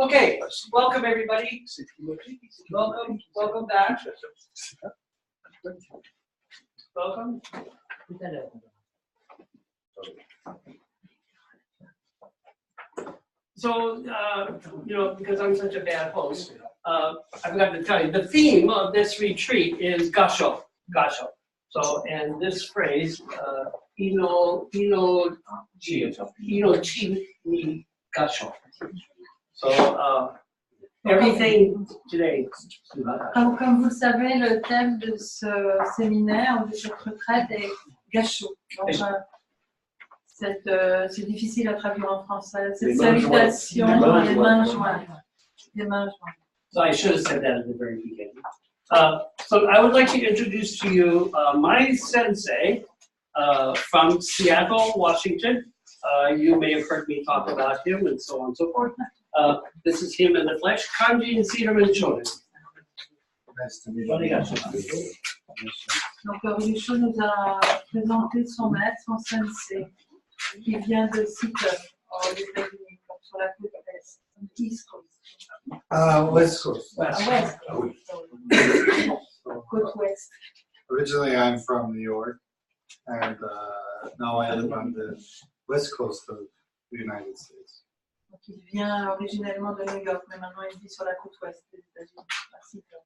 Okay, welcome everybody. Welcome back. Welcome. So, because I'm such a bad host, I forgot to tell you, the theme of this retreat is Gassho. Gassho. So, and this phrase, chi ni Gassho. So, everything today. Comme vous le savez, le thème de ce séminaire ou de cette retraite est Gassho. Donc, c'est difficile à traduire en français. Cette salutation, les mains jointes. Les mains jointes. So I should have said that at the very beginning. So I would like to introduce to you my sensei from Seattle, Washington. You may have heard me talk about him and so on and so forth. This is him in the flesh, Kanjin Shonin. Nice to meet you. Donc, Myosho nous a présenté son maître, son sensei, qui vient de Seattle, aux États-Unis, sur la côte est, East Coast. West Coast. West. Côte ouest. Originally, I'm from New York, and now I live on the west coast of the United States. Donc, il vient originellement de New York, mais maintenant il vit sur la côte ouest des États-Unis, à Seattle.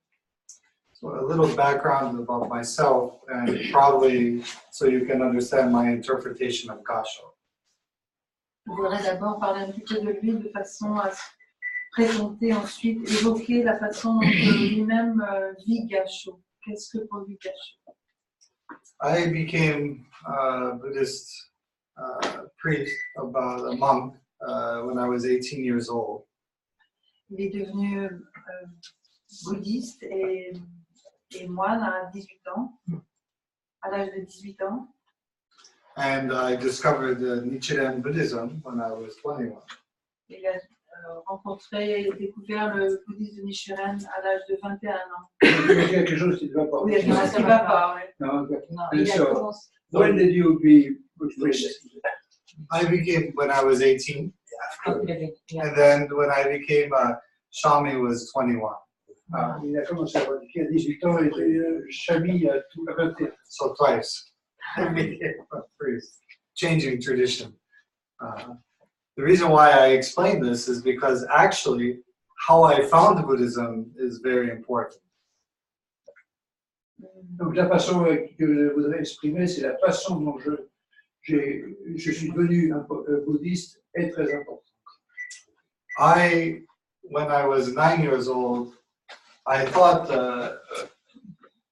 So a little background about myself, and probably so you can understand my interpretation of Gassho. Je voudrais d'abord parler un petit peu de lui de façon à se présenter, ensuite évoquer la façon dont lui-même vit Gassho. Qu'est-ce que pour lui Gassho? I became a Buddhist priest, about a monk, when I was 18 years old. Il est devenu bouddhiste et moine à 18 ans, à l'âge de 18 ans. And I discovered Nichiren Buddhism when I was 21. Il a rencontré et découvert le bouddhisme de Nichiren à l'âge de 21 ans. Il y a quelque chose qui ne va pas. Oui, il y a quelque chose qui ne va pas, oui. No, okay. Non, And il a so, commencé. when did you be priest? I became when I was 18, and then when I became a Shami was 21. Il a commencé à pratiquer à 18 ans et Shami à 21. So twice. I became a priest, changing tradition. The reason why I explain this is because actually how I found Buddhism is very important. Donc la façon que je voudrais exprimer, c'est la façon dont je suis devenu un bouddhiste est très importante. When I was 9 years old, I thought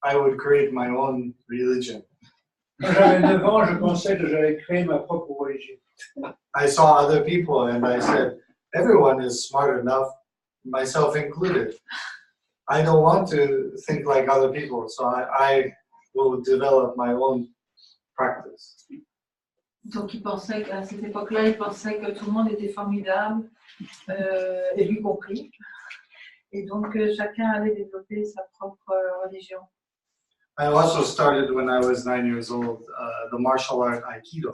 I would create my own religion. Quand j'avais 9 ans, je pensais que j'allais créer ma propre religion. I saw other people and I said, everyone is smart enough, myself included. I don't want to think like other people, so I will develop my own practice. Donc il pensait qu'à cette époque-là, il pensait que tout le monde était formidable, et lui compris. Et donc chacun allait développer sa propre religion. I also started when I was 9 years old, the martial art Aikido.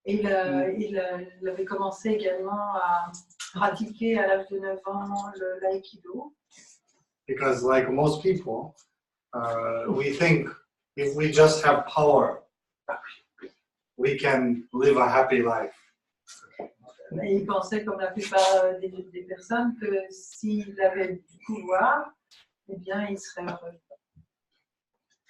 Et il avait commencé également à pratiquer à l'âge de 9 ans l'aïkido. Because like most people, we think if we just have power, we can live a happy life. Et il pensait, comme la plupart des personnes, que s'il avait du pouvoir, eh bien, il serait heureux.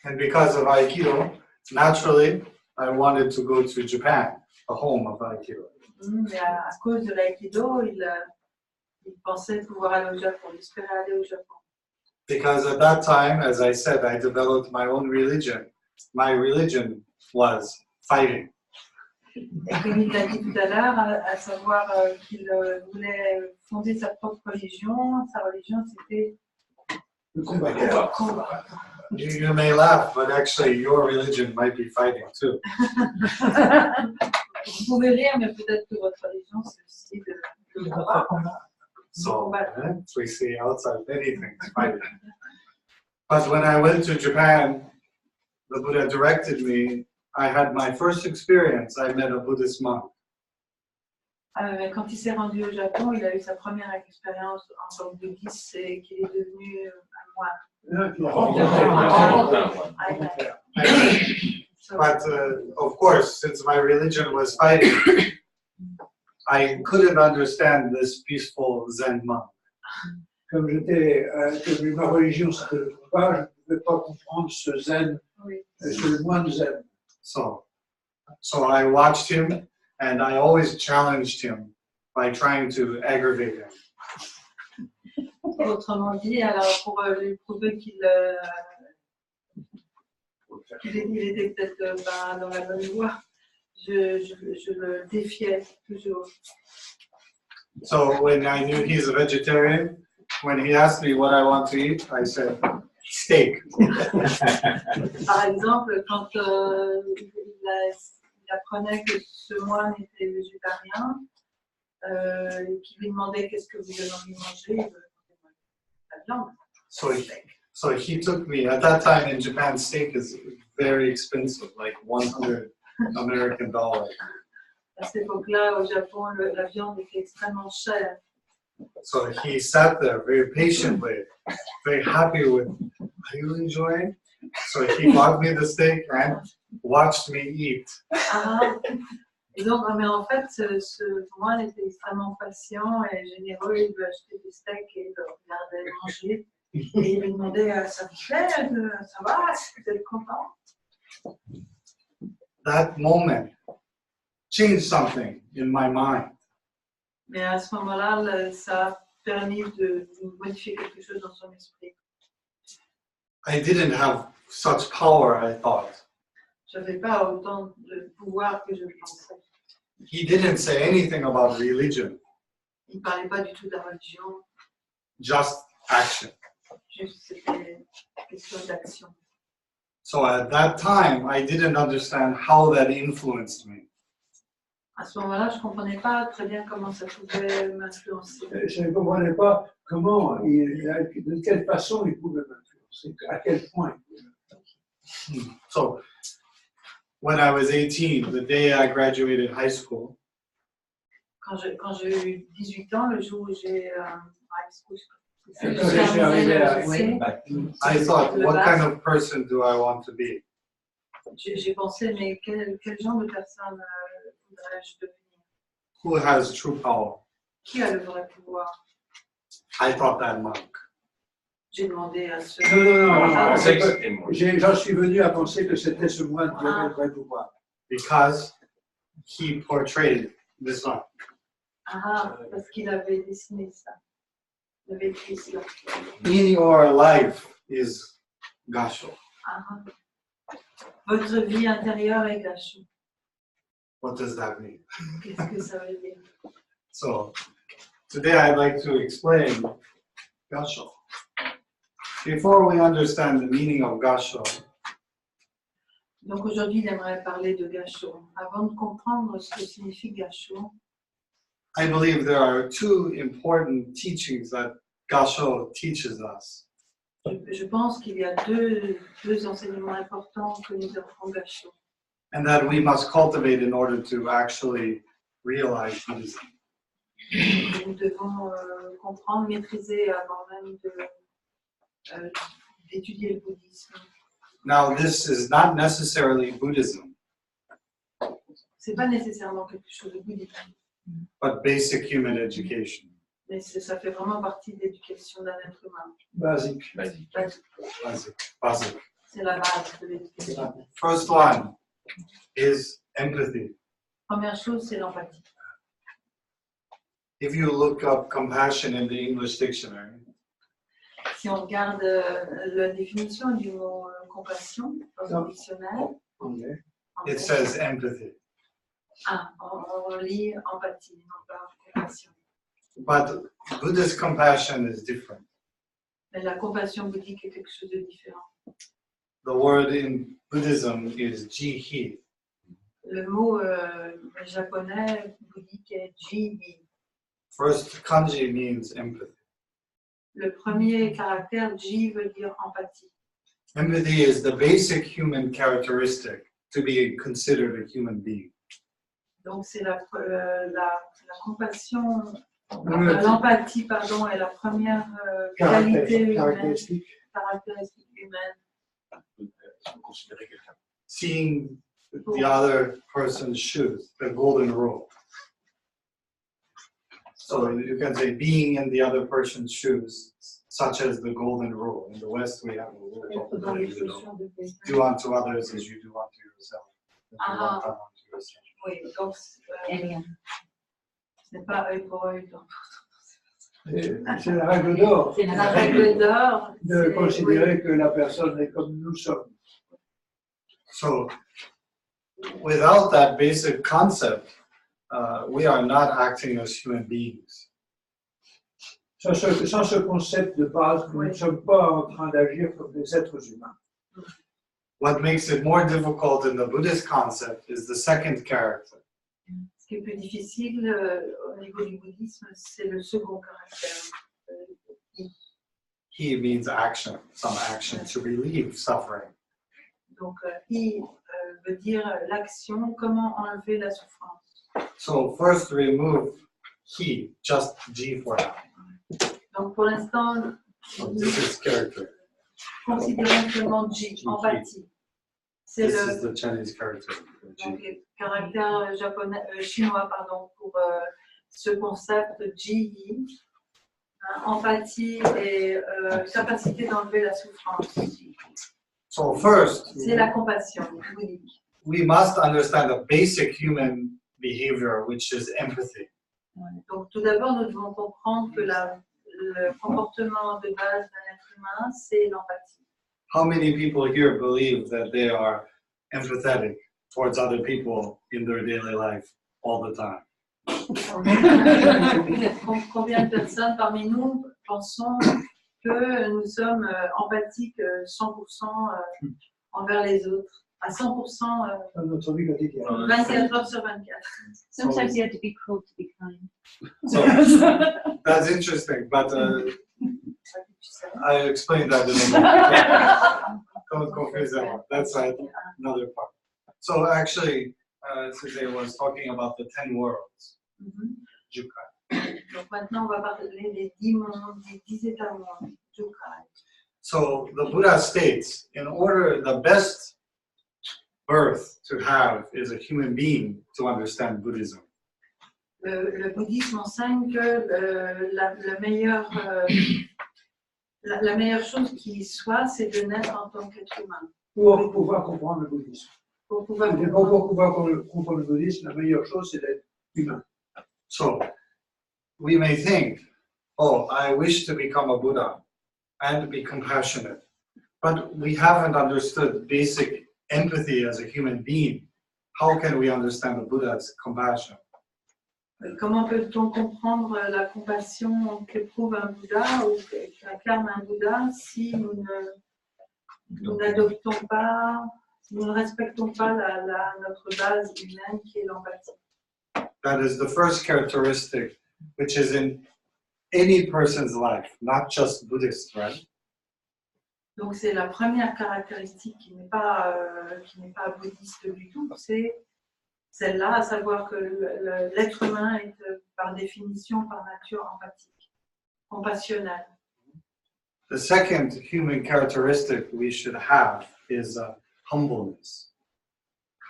And because of Aikido, naturally, I wanted to go to Japan, the home of Aikido. Mais à cause de l'aïkido, il pensait pouvoir aller au Japon, il espérait aller au Japon. Because at that time, as I said, I developed my own religion. My religion was fighting. Et comme il l'a dit tout à l'heure, à savoir qu'il voulait fonder sa propre religion, sa religion c'était Le combat. You may laugh, but actually your religion might be fighting too. Vous pouvez rire, mais peut-être que votre religion c'est aussi de combat. So we see outside many things fighting. But when I went to Japan, the Buddha directed me. I had my first experience. I met a Buddhist monk. Mais quand il s'est rendu au Japon, il a eu sa première expérience en tant que bouddhiste, c'est qu'il est devenu un moine. But of course, since my religion was fighting, I couldn't understand this peaceful Zen monk. Comme ma religion c'était le combat, je ne pouvais pas comprendre ce zen, ce moine zen. So I watched him, and I always challenged him by trying to aggravate him. Autrement dit, alors pour lui prouver qu'il était peut-être dans la bonne voie, je le défiais toujours. So when I knew he's a vegetarian, when he asked me what I want to eat, I said, steak. Par exemple, quand il apprenait que ce moine était végétarien, et qu'il lui demandait qu'est-ce que vous aimeriez manger, il répondait la viande. So he took me, at that time in Japan, steak is very expensive, like $100 American dollars. À cette époque-là, au Japon, la viande était extrêmement chère. So he sat there very patiently, very happy with, are you enjoying? So he bought me the steak and watched me eat. Et donc, mais en fait, ce moine était extrêmement patient et généreux. Il lui achetait des steaks et il le regardait manger. Et il lui demandait, ça vous plaît? Ça va? Vous êtes content? That moment changed something in my mind. Mais à ce moment-là, ça a permis de modifier quelque chose dans son esprit. I didn't have such power, I thought. Je n'avais pas autant de pouvoir que je le pensais. He didn't say anything about religion, Il ne parlait pas du tout de la religion, just action. juste c'était question d'action. So at that time, I didn't understand how that influenced me. À ce moment-là, je ne comprenais pas très bien comment ça pouvait m'influencer. Je ne comprenais pas comment, de quelle façon il pouvait m'influencer, à quel point. So when I was 18, the day I graduated high school, Quand j'ai eu 18 ans, le jour où j'ai high school, I thought, what kind of person do I want to be? j'ai pensé, mais quel genre de personne voudrais-je devenir? Who has true power? Qui a le vrai pouvoir? I thought that monk. J'ai demandé à ce... Non, j'en suis venu à penser que c'était ce moine qui avait le vrai pouvoir. Because he portrayed this one. Parce qu'il avait dessiné ça. Il avait écrit cela. In your life is Gassho. Votre vie intérieure est Gassho. What does that mean? Qu'est-ce que ça veut dire? So today I'd like to explain Gassho. Before we understand the meaning of Gassho, Donc aujourd'hui, il aimerait parler de Gassho. Avant de comprendre ce que signifie Gassho, I believe there are two important teachings that Gassho teaches us. je pense qu'il y a deux enseignements importants que nous offrons Gassho. And that we must cultivate in order to actually realize Buddhism. Nous devons comprendre, maîtriser avant même d'étudier le bouddhisme. Now, this is not necessarily Buddhism, C'est pas nécessairement quelque chose de bouddhique, but basic human education. mais ça fait vraiment partie de l'éducation d'un être humain. Basique. Basic. C'est la base de l'éducation. First one is empathy. Première chose, c'est l'empathie. If you look up compassion in the English dictionary, Si on regarde la définition du mot compassion dans le dictionnaire, it says empathy. on lit empathie, non pas compassion. But Buddhist compassion is different. Mais la compassion bouddhique est quelque chose de différent. The word in Buddhism is jihi. Le mot japonais bouddhique est ji. First kanji means empathy. Le premier caractère ji veut dire empathie. Empathy is the basic human characteristic to be considered a human being. Donc c'est la compassion, l'empathie, pardon, est la première qualité humaine, caractéristique humaine. Seeing the other person's shoes, the golden rule. So you can say being in the other person's shoes, such as the golden rule. In the West, we have a rule called do unto others as you do unto yourself. If you want done unto yourself. Oui, donc ce n'est pas œil pour œil. C'est la règle d'or. C'est la règle d'or. De considérer que la personne est comme nous sommes. So, without that basic concept, we are not acting as human beings. Sans ce concept de base, nous ne sommes pas en train d'agir comme des êtres humains. What makes it more difficult in the Buddhist concept is the second character. Ce qui est plus difficile au niveau du bouddhisme, c'est le second caractère. He means action, some action to relieve suffering. Donc, I veut dire l'action, comment enlever la souffrance. So first remove he, just G for now. Donc, pour l'instant, So this is character. considérons seulement Ji, empathie. C'est This le is the Chinese character. donc, G. caractère chinois pardon, pour ce concept Ji, empathie et capacité d'enlever la souffrance. So first, C'est la compassion bouddhique. we must understand the basic human behavior, which is empathy. Donc, tout d'abord, nous devons comprendre que le comportement de base d'un être humain, c'est l'empathie. How many people here believe that they are empathetic towards other people in their daily life all the time? Combien de personnes parmi nous pensons que nous sommes empathiques 100% envers les autres, à 100% Dans notre vie quotidienne. 24 heures sur 24. Sometimes you have to be cruel to be kind. So that's interesting, but I explained that in a moment. Don't confuse that one. That's another part. So actually, Suze was talking about the 10 worlds. Jukai. Donc maintenant, on va parler des 10 mondes, des 10 états mondes, Jukai. So the Buddha states, in order, the best birth to have is a human being to understand Buddhism. Le bouddhisme enseigne que la meilleure chose qui soit, c'est de naître en tant qu'être humain. Pour pouvoir comprendre le bouddhisme. Pour pouvoir Et comprendre. pour pouvoir comprendre le bouddhisme, la meilleure chose, c'est d'être humain. So we may think, oh, I wish to become a Buddha and be compassionate, but we haven't understood basic empathy as a human being. How can we understand the Buddha's compassion? Comment peut-on comprendre la compassion qu'éprouve un Bouddha ou qu'incarne un Bouddha si nous n'adoptons pas, si nous ne respectons pas notre base humaine qui est l'empathie? That is the first characteristic which is in any person's life, not just Buddhist, right? Donc c'est la première caractéristique qui n'est pas bouddhiste du tout, c'est celle-là, à savoir que l'être humain est par définition, par nature empathique, compassionnel. The second human characteristic we should have is humbleness.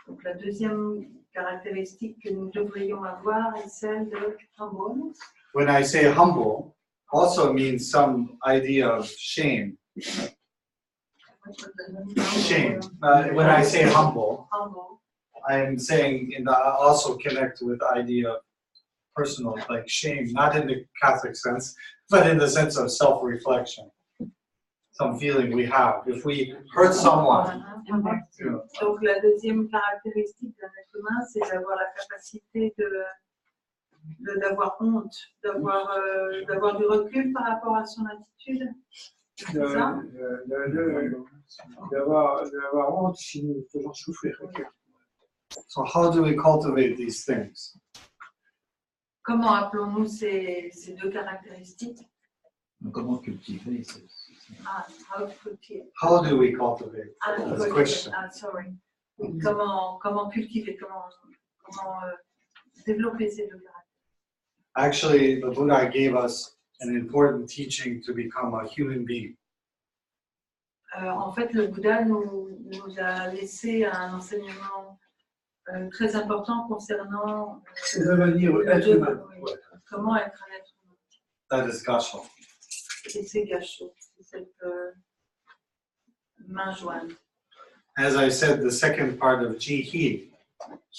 Donc la deuxième caractéristique que nous devrions avoir est celle de humbleness. When I say humble, also means some idea of shame. Shame. When I say humble, Humble. I am saying also connect with the idea of personal, like shame, not in the Catholic sense, but in the sense of self-reflection. Some feeling we have. If we hurt someone, you know, Donc la deuxième caractéristique d'un être humain, c'est d'avoir la capacité d'avoir honte, d'avoir du recul par rapport à son attitude. D'avoir honte si nous faisons souffrir quelqu'un. so how do we cultivate these things? Comment appelons-nous ces deux caractéristiques? Comment cultiver How to cultivate. How do we cultivate? That's a question. Sorry. Comment cultiver, comment développer ces deux caractères. Actually, the Buddha gave us an important teaching to become a human being. En fait, le Bouddha nous a laissé un enseignement très important concernant Devenir être humain. oui, comment être un être humain. That is Gassho. Et c'est Gassho, c'est cette main jointe. As I said, the second part of he,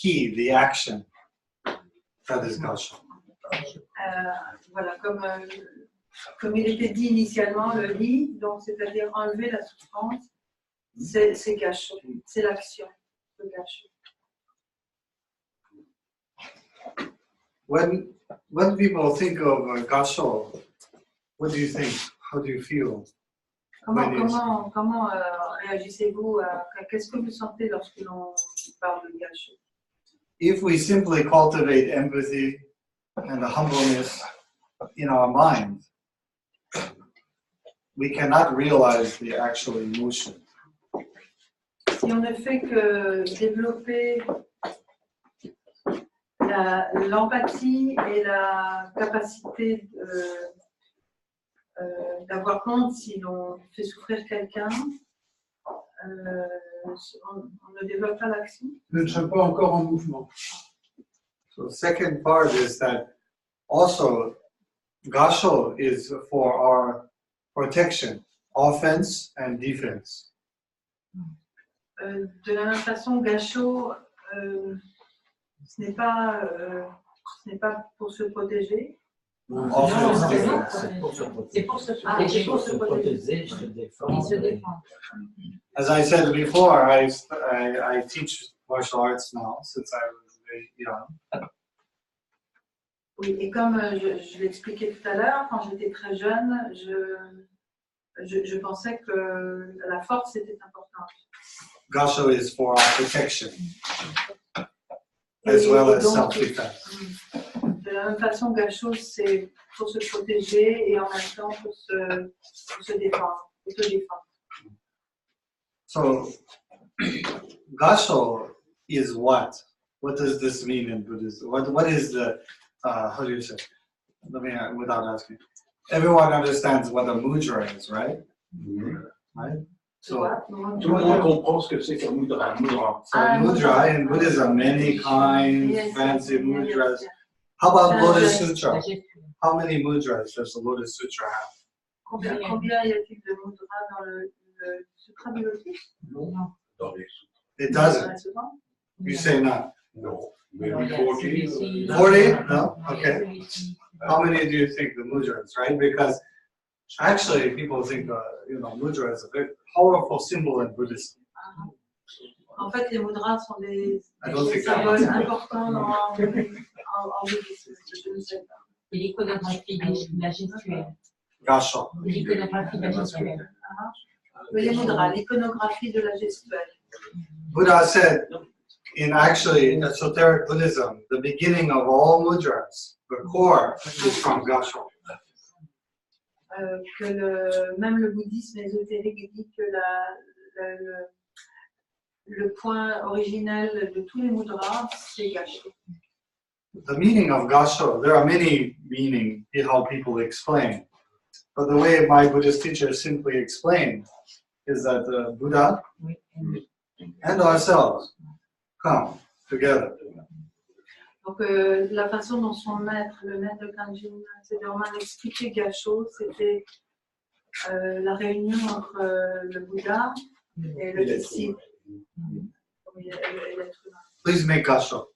the action, that is Gassho. Voilà, comme il était dit initialement, le li, donc c'est-à-dire enlever la souffrance, c'est Gassho, c'est l'action de Gassho. When people think of Gassho, what do you think? How do you feel? Comment réagissez-vous qu'est-ce que vous sentez lorsque l'on parle de Gassho? If we simply cultivate empathy and humbleness in our mind, we cannot realize the actual emotion. Si on ne fait que développer l'empathie et la capacité d'avoir honte si l'on fait souffrir quelqu'un, on ne développe pas l'action. Nous ne sommes pas encore en mouvement. So the second part is that also Gassho is for our protection, offense and defense. De la même façon, Gassho, ce n'est pas pour se protéger. Offense, defense. C'est pour se protéger. C'est pour se protéger. Se défendre. Il se défend. As I said before, I teach martial arts now since I was very young. Oui, et comme je l'expliquais tout à l'heure, quand j'étais très jeune, je pensais que la force était importante. Gassho is for our protection as well as donc, self-defense. de la même façon, Gassho, c'est pour se protéger et en même temps pour se défendre, pour se défendre. So, Gassho is what? What does this mean in Buddhism? What is the, how do you say? Let me, without asking. Everyone understands what a mudra is, right? Right? So, Tout le monde comprend ce que c'est qu'un mudra. so mudra in Buddhism, many kinds, Yes, fancy yes, mudras. yes. How about Lotus Yes. Sutra? How many mudras does the Lotus Sutra have? Combien y a-t-il de mudras dans le Sutra du Lotus? Non, dans les It Dans doesn't. la Sutra? You say none. non. Maybe 40. 40? No? Okay. How many do you think the mudras, right? Because actually people think, mudra is a very powerful symbol in Buddhism. En fait, les mudras sont des I don't think that symboles much. importants en bouddhisme. Je ne sais pas. Et l'iconographie de la gestuelle. Gassho. L'iconographie de la gestuelle. Les mudras, l'iconographie de la gestuelle. Buddha said in actually esoteric Buddhism, the beginning of all mudras, the core is from Gassho. Même le bouddhisme ésotérique dit que le point originel de tous les mudras, c'est Gassho. The meaning of Gassho, there are many meanings in how people explain. But the way my Buddhist teachers simply explain is that the Buddha and ourselves come together. Donc la façon dont son maître, le maître de Kanjin, c'est vraiment d'expliquer Gassho, c'était la réunion entre le Bouddha et le disciple. Et l'être humain. Please make Gassho.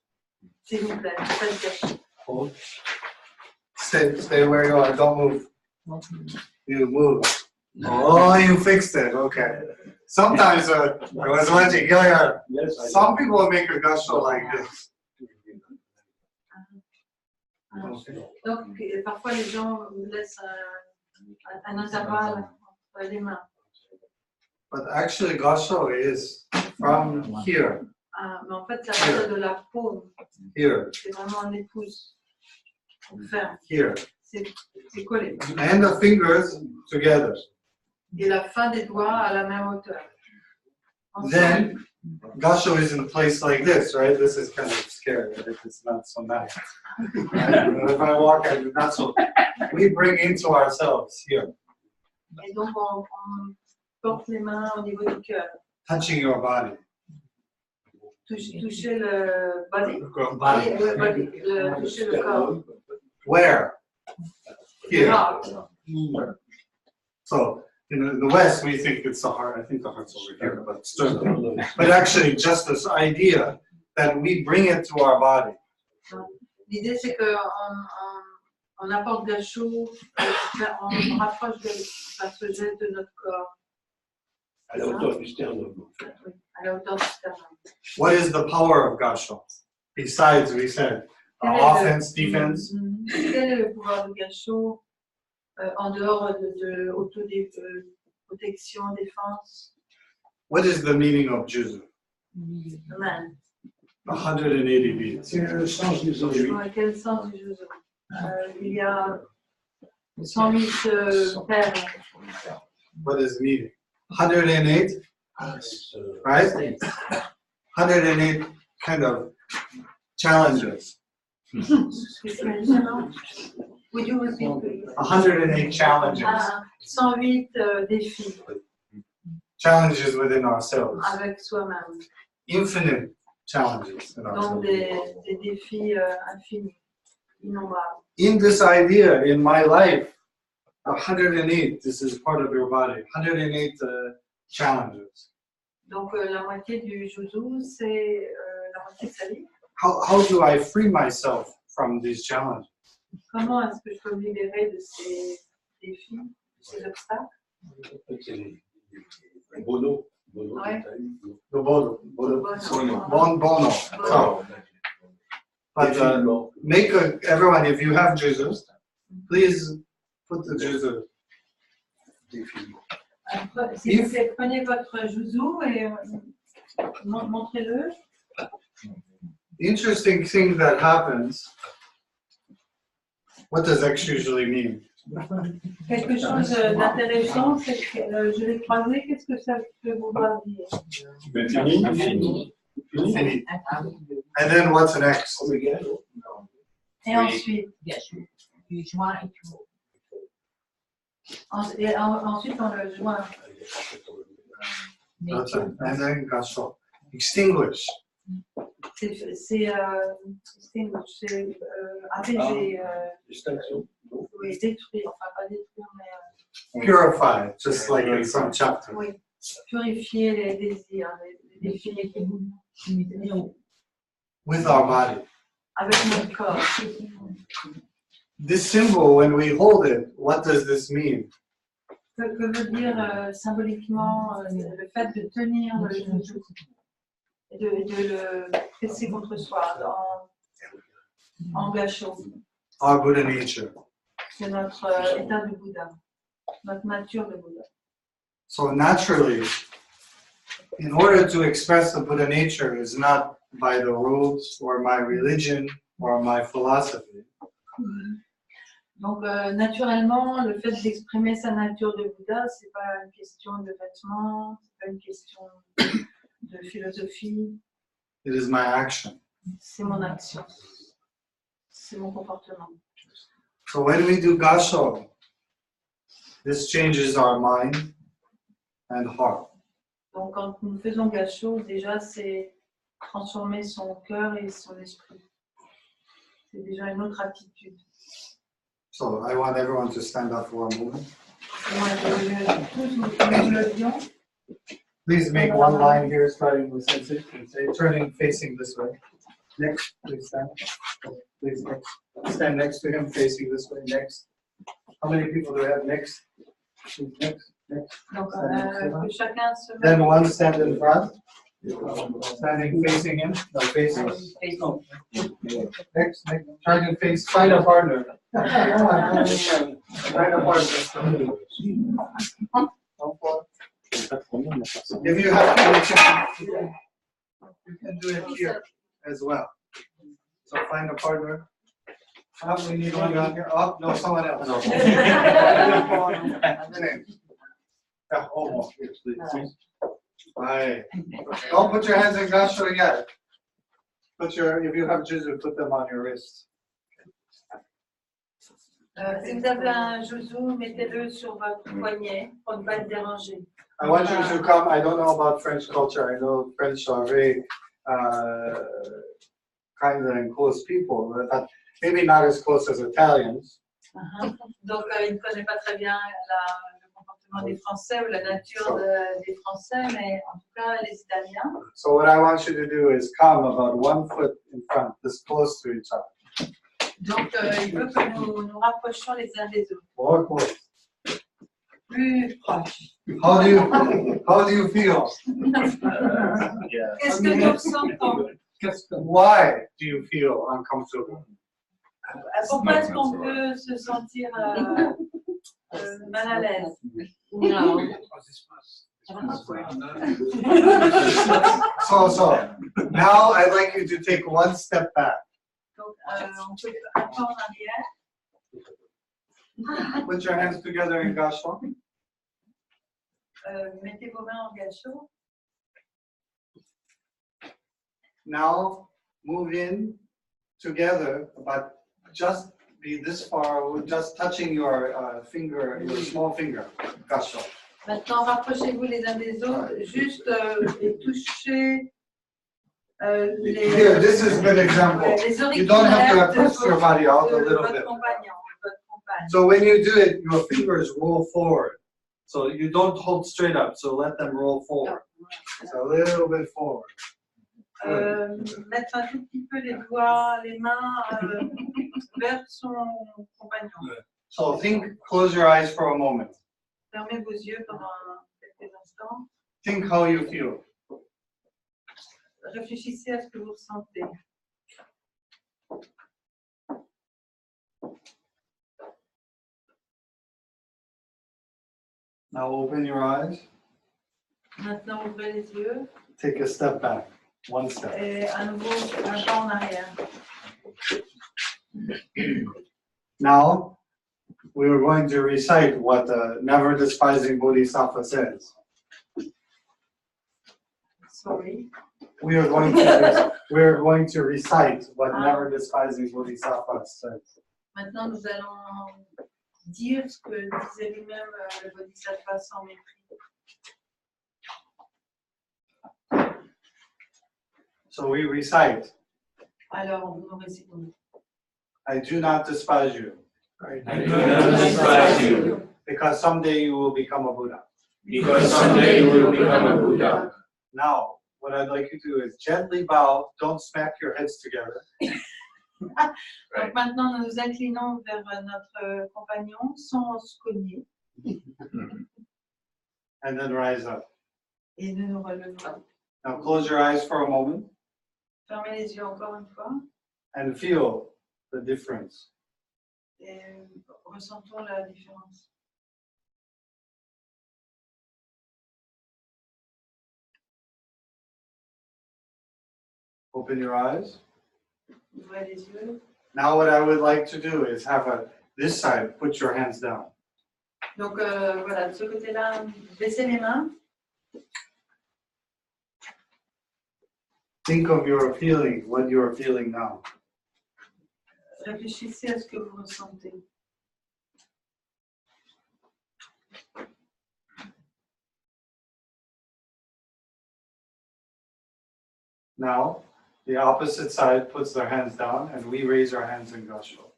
S'il vous plaît, faites Gassho. Stay where you are, don't move. You move. Oh, you fixed it, okay. Sometimes I was watching, some people make a Gassho like this. Donc parfois les gens laissent un intervalle entre les mains. But actually Gassho is from here, Mais en fait, ça part de la paume. here, C'est vraiment un épouse. Ferme. here. C'est collé. And the fingers together. Et la fin des doigts à la même hauteur. Ensemble. Then Gassho isn't placed like this, right? This is kind of scary, right? It's not so nice. Right? If I walk, I do not so. We bring into ourselves here, Et donc, on porte les mains au niveau du cœur. touching your body. Toucher le body. Body. Toucher le corps. Where? Le Here. heart. So in the West, we think it's the heart. I think the heart's over here, but still. But actually, just this idea that we bring it to our body. L'idée, c'est qu'on apporte Gassho, on rapproche ce geste de notre corps. À la hauteur du sternum. Oui, à la hauteur du sternum. What is the power of Gassho? Besides, we said, offense, defense. Quel est le pouvoir de Gassho en dehors de autoprotection, défense? What is the meaning of Juzu? Amen. 180 beats. C'est le sens du zoé. Quel sens du judo? Il y a 108 paires. What is the meaning? 108, right? 108 kind of challenges. Would you repeat, please? 108 challenges. 108 défis Challenges within ourselves. avec soi-même. Infinite challenges in Donc ourselves. des défis infinis, innombrables. In this idea, in my life, 108, this is part of your body, 108 challenges. Donc la moitié du judo, c'est la moitié de sa vie. How do I free myself from these challenges? Comment est-ce que je peux me libérer de ces défis, de ces obstacles? C'est les bono. Ouais. The bono. Bon, Bono. So, but everyone, if you have juzus, please put the juzu. S'il vous plaît, prenez votre judo et montrez-le. The interesting thing that happens, what does X usually mean? Quelque chose d'intéressant, c'est que je l'ai croisé, qu'est-ce que ça peut vouloir dire? Infinite. And then what's next? Et ensuite, Tu joins et tu ensuite on le joint. That's it. And then Gassho. Extinguish. C'est apaiser, Distinction. oui, détruire, enfin pas détruire, mais Purify, just like in some chapter. oui, purifier les désirs, les défis With our body. avec notre corps. This symbol, when we hold it, what does this mean? Que veut dire symboliquement le fait de tenir le judo et de le presser contre soi en Gassho? Our Buddha nature. C'est notre état de Bouddha, notre nature de Bouddha. So naturally, in order to express the Buddha nature is not by the rules or my religion or my philosophy. Donc naturellement, le fait d'exprimer sa nature de Bouddha, c'est pas une question de vêtements, c'est pas une question de philosophie, It is my action. c'est mon action, c'est mon comportement. So when we do Gassho, this changes our mind and heart. Donc quand nous faisons Gassho, déjà c'est transformer son cœur et son esprit. C'est déjà une autre attitude. So I want everyone to stand up for a moment. Moi, tous nous levions. Please make one line here, starting with Sensei. Turning, facing this way. Next, please stand. Please next. Stand next to him, facing this way. Next. How many people do we have next? Please, next. Donc que chacun se mette. Then one stand in front, standing facing him. No, facing. No. Next. Try to face. Find a partner. Find a partner. If you have, you can do it here as well. So find a partner. Oh, we need one down here. Oh, no, someone else. Same. Yeah, almost. Yes, please. Right. Don't put your hands in Gassho yet. If you have juzu, put them on your wrist. Si vous avez un joujou, mettez-le sur votre poignet pour ne pas le déranger. I want you to come. I don't know about French culture. I know French are very kind and close people, but maybe not as close as Italians. Donc, il ne connaît pas très bien le comportement des Français ou la nature des Français, mais en tout cas, les Italiens. So what I want you to do is come about 1 foot in front, this close to each other. Donc, il veut que nous rapprochions les uns des autres. More close. Plus proches. How do you feel? Qu'est-ce que nous ressentons? Why do you feel uncomfortable? Pourquoi est-ce qu'on peut se sentir mal à l'aise? So now I'd like you to take 1 step back. Donc, on peut un pas en arrière. Put your hands together in Gassho. Mettez vos mains en gassho. Now move in together, but just be this far, just touching your finger, your small finger, Gassho. Maintenant, rapprochez-vous les uns des autres, juste et touchez les. Here, this is a good example. Les You don't have to auriculaires de press your body out a little votre bit. compagnon, votre compagne. So when you do it, your fingers roll forward. So you don't hold straight up, so let them roll forward. So a little bit forward. Mettre un tout petit peu les doigts, les mains vers son compagnon. So close your eyes for a moment. Fermez vos yeux pendant quelques instants. Think how you feel. Réfléchissez à ce que vous ressentez. Now open your eyes. Maintenant, ouvrez les yeux Take a step back. 1 step. et à nouveau un pas en arrière. Now, we are going to recite what the never despising Bodhisattva says. Sorry. We are going to recite what never despising Bodhisattva says. Maintenant, nous allons dire ce que disait lui-même le Bodhisattva sans mépris. So we recite, Alors, nous récitons. I do not despise you, I do not despise you, because someday you will become a Buddha. because someday you will become a Buddha. Now, what I'd like you to do is gently bow, don't smack your heads together. Donc maintenant, nous nous inclinons vers notre compagnon sans se cogner And then rise up. et nous nous relevons. Now close your eyes for a moment Fermez les yeux encore une fois and feel the difference. et ressentons la différence. Open your eyes. Ouvrez les yeux. Now what I would like to do is have this side, put your hands down. Donc voilà, de ce côté-là, baissez les mains. Think of your feeling, what you are feeling now. Réfléchissez à ce que vous ressentez. Now, the opposite side puts their hands down and we raise our hands in Gassho.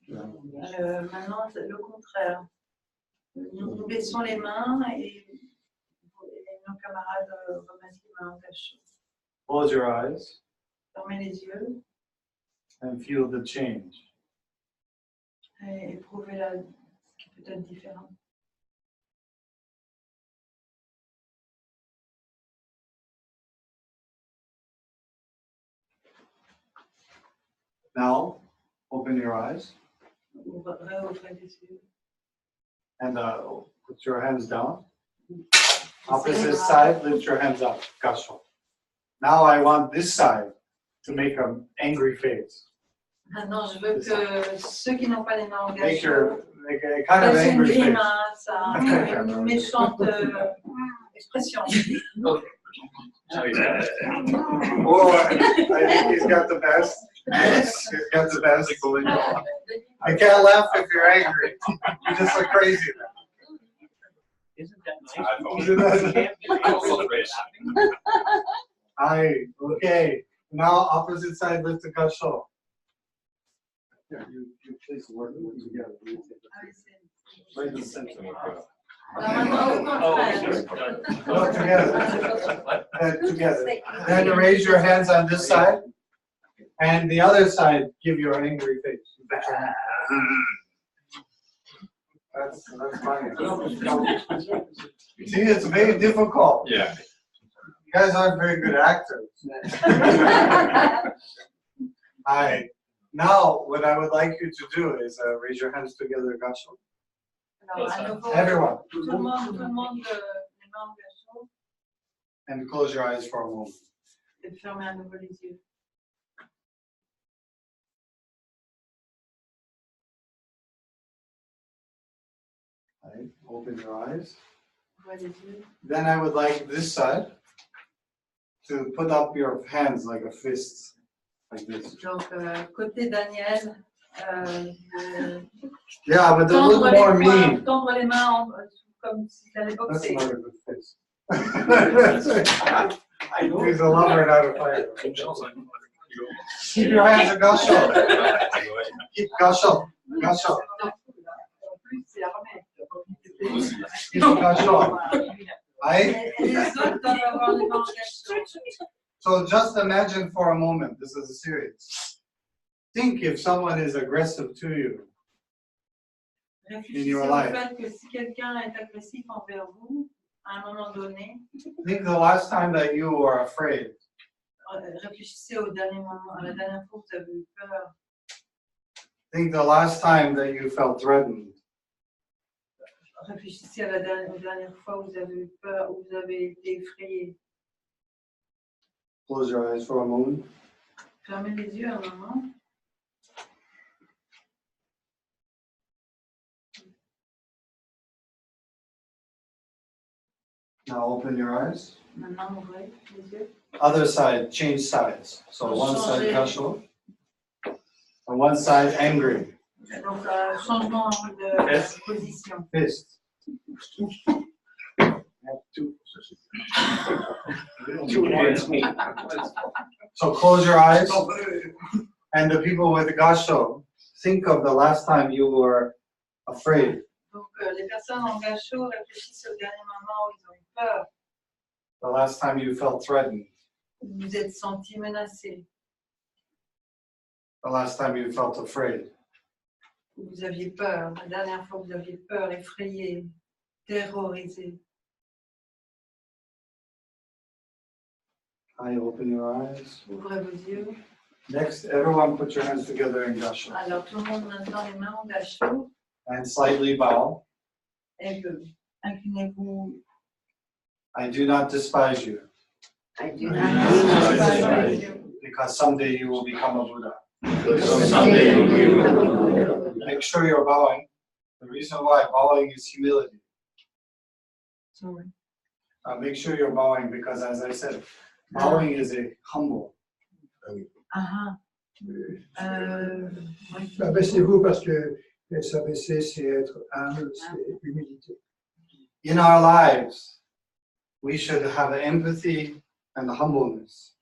Maintenant, c'est le contraire. Nous baissons les mains et nos camarades remettent les mains en gassho. Close your eyes Fermez les yeux and feel the change. et éprouvez ce qui peut être différent. Now, open your eyes Réouvrez les yeux. and put your hands down. Opposite side, lift your hands up. Gassho. Now I want this side to make an angry face. Maintenant, je veux que ceux qui n'ont pas les mains en Make gassho a kind of fassent une angry face. grimace, une méchante expression. Or I think he's got the best. He's got the best. I can't laugh if you're angry. You just look crazy then. Isn't that nice? Isn't that- okay. Now opposite side lift the gassho. You place the word together. Right in the center. No, together. Together. Then raise your hands on this side, and the other side, give your angry face. That's funny. See, it's very difficult. Yeah. You guys aren't very good actors. Alright. Now, what I would like you to do is raise your hands together, Gassho. Alors, à nouveau, Everyone. tout le monde, les membres Gassho, And close your eyes for a moment. et fermez à nouveau les yeux. Alright, open your eyes. Ouvrez les yeux. Then I would like this side to put up your hands like a fist, like this. Donc, côté Daniel, Yeah, but they look more mean. tendre les mains comme si tu allais That's boxer. not a good face. He's a lover, not a fighter. Keep your hands at Gassho. Keep Gassho. Gassho. En plus, c'est armé. Keep Gassho. Aye? Et les autres doivent avoir les membres Gassho. So just imagine for a moment, this is serious. Think if someone is aggressive to you. Réfléchissez your au life. fait que si quelqu'un est agressif envers vous, à un moment donné, Think the last time that you were afraid. réfléchissez au dernier moment, à la dernière fois que vous avez eu peur. Think the last time that you felt threatened. Réfléchissez à la dernière fois où vous avez eu peur, où vous avez été effrayé. Close your eyes for a moment. Fermez les yeux un moment. Now open your eyes. Maintenant, ouvrez les yeux. Other side, change sides. So one side Gassho, and one side angry. Donc, changement de Yes. position. Fist. So close your eyes, and the people with the Gassho, think of the last time you were afraid. Donc, les personnes en Gassho réfléchissent au dernier moment où ils ont eu peur, The last time you felt threatened. où vous vous êtes senti menacé, The last time you felt afraid. où vous aviez peur, la dernière fois où vous aviez peur, effrayé, terrorisé. I open your eyes. Ouvrez vos yeux. Next, everyone put your hands together in Gassho. Alors, tout le monde maintenant les mains en Gassho And slightly bow. et inclinez-vous. I do not despise you, I do not not despise because someday you will become a Buddha. Someday you will. Make sure you're bowing. The reason why bowing is humility. Sorry. Make sure you're bowing because, as I said, bowing is a humble. Abaissez-vous parce que s'abaisser, c'est être humble, c'est humilité. In our lives, we should have empathy and humbleness.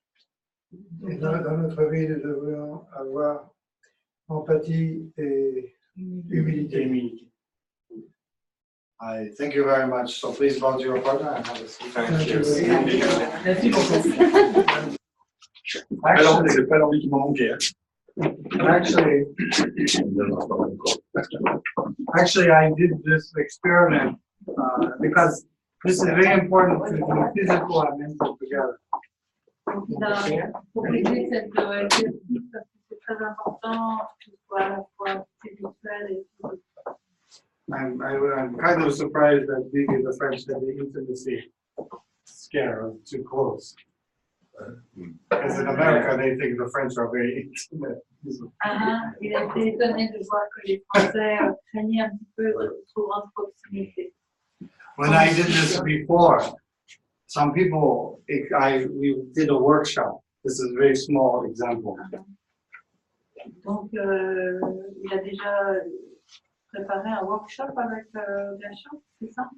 Et dans notre vie, nous devons avoir empathie et humilité. I thank you very much. So please bow to your partner and have a seat. Thank you. Merci beaucoup. Actually, C'est pas l'envie qui m'a manqué. Actually, I did this experiment because this is very important to do physical and mental together. Donc, il a proposé cet exercice parce que c'est très important que ce soit à la fois spirituel et physique. I'm kind of surprised that maybe the French have the intimacy scare of too close. Because in America, they think the French are very intimate. Il a été étonné de voir que les Français craignaient un petit peu de trop grande proximité. When I did this before, Some people, we did a workshop. This is a very small example. Donc, il a déjà préparé un workshop avec Gassho, c'est ça?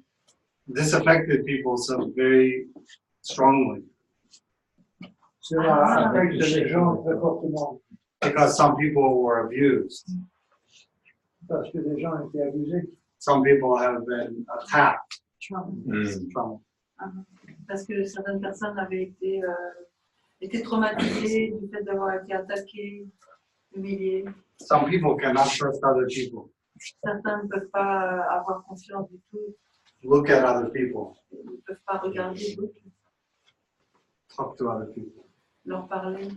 This affected people so very strongly Cela affecte les gens très fortement because some people were abused. parce que les gens étaient abusés. Some people have been attacked. Trauma. Parce que certaines personnes avaient été traumatisées du fait d'avoir été attaquées, humiliées. Some people cannot trust other people. Certains ne peuvent pas avoir confiance du tout. Look at other people. Ils ne peuvent pas regarder d'autres, Talk to other people. leur parler.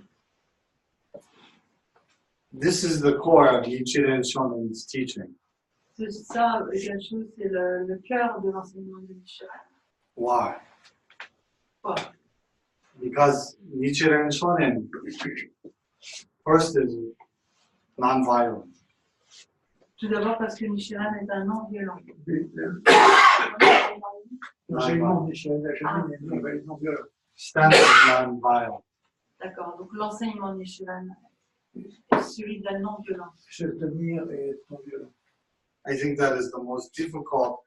This is the core of Nichiren Shonin's teaching. C'est ça, Gassho, c'est le cœur de l'enseignement de Nichiren. Why? Pourquoi? Because Nichiren Shonin, first is non-violent. Tout d'abord parce que Nichiren est un non-violent. L'enseignement de Michel Shonin est non violent. Stance is non-violent. D'accord, donc l'enseignement de Nichiren est celui de la non-violence. Se tenir et être non violent. I think that is the most difficult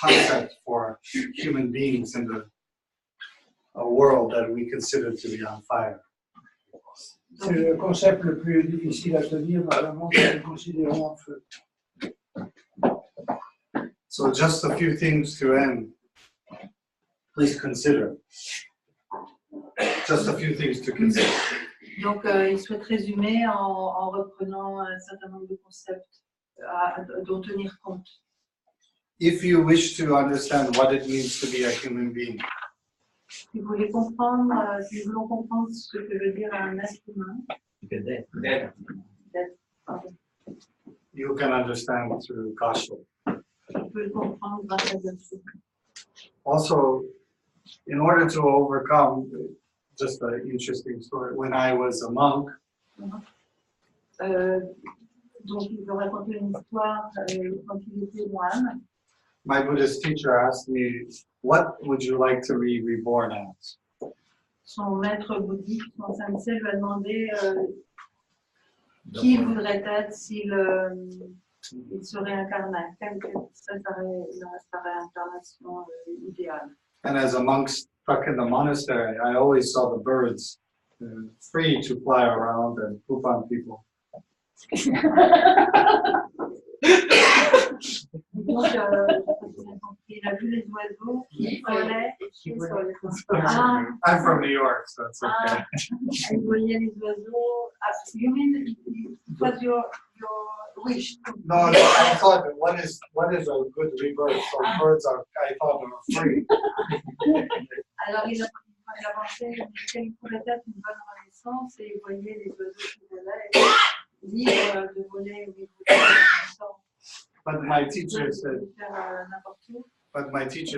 concept for human beings in a world that we consider to be on fire. C'est le concept le plus difficile à tenir dans un monde que nous considérons en feu. So just a few things to end. Please consider. Just a few things to consider. Donc, il souhaite résumer en reprenant un certain nombre de concepts dont tenir compte. If you wish to understand what it means to be a human being, Si vous voulez comprendre, si nous voulons comprendre ce que veut dire un être humain, d'être, pardon, you can understand through Gassho. on peut le comprendre grâce à Gassho. Also, in order to overcome, just an interesting story, when I was a monk, Donc, il veut raconter une histoire quand il était moine. my Buddhist teacher asked me, what would you like to be reborn as? Son maître bouddhique, son sensei, lui a demandé qui voudrait être s'il il se réincarnait, quelle serait sa réincarnation idéale. And as a monk stuck in the monastery, I always saw the birds free to fly around and poop on people. Donc, il a vu les oiseaux qui volaient et qui volaient. I'm from New York, so it's okay. Il voyait les oiseaux. You mean it was your wish? No, I thought, what is a good rebirth? So birds are, I thought, are free. Alors, il a pensé quelle pourrait être une bonne renaissance et il voyait les oiseaux qui volaient, libres de voler où ils voulaient. But my teacher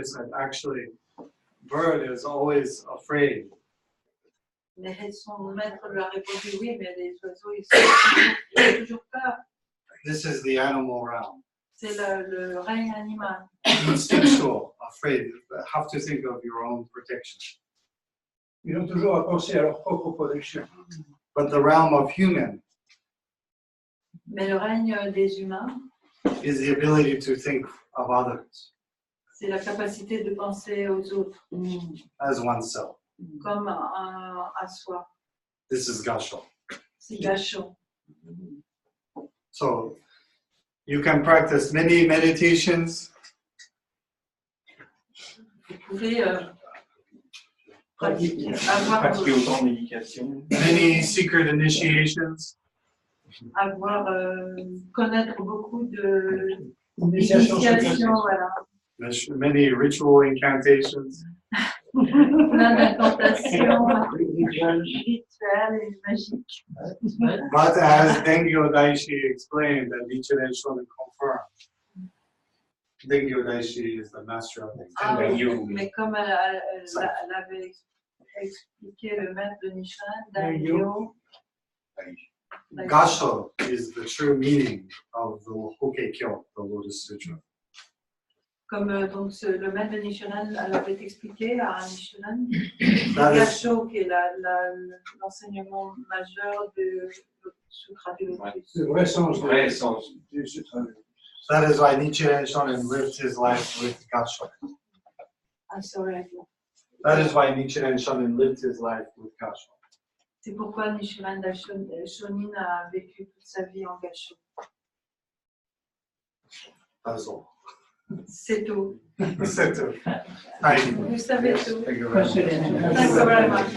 said, actually, bird is always afraid. Mais son maître lui a répondu oui, mais les oiseaux, ils ont toujours peur. This is the animal realm. C'est le règne animal. Instinctual, afraid. Have to think of your own protection. Ils ont toujours à penser à leur propre protection. But the realm of human Mais le règne des humains, is the ability to think of others c'est la capacité de penser aux autres as oneself. comme à soi. This is Gassho. C'est Gassho. So you can practice many meditations. Vous pouvez Pratiquer autant de médication. Many secret initiations. Connaître beaucoup de Initiation initiations, voilà. Many ritual incantations. Plein d'incantations rituelles et magiques. But as Dengyo Daishi explained, and Nichiren Shonin confirmed, Dengyo Daishi is the master of the Ah, oui, mais comme elle avait expliqué le maître de Nichiren, Dengyo, Gassho is the true meaning of the Hokkekyo, the Lotus Sutra. Comme donc le maître de Nichiren l'avait expliqué à Nichiren, That is, Gassho, qui est l'enseignement majeur du Sutra du Lotus. Le vrai sens de- Vrai sens. du sutra. that is why Nichiren Shonin lived his life with Gassho. I'm sorry. That is why Nichiren Shonin lived his life with Gassho. C'est pourquoi Nichiren Shonin a vécu toute sa vie en Gassho. That's all. C'est tout. C'est tout. Thank you. Vous savez tout. Thank you very much. Thank you very much.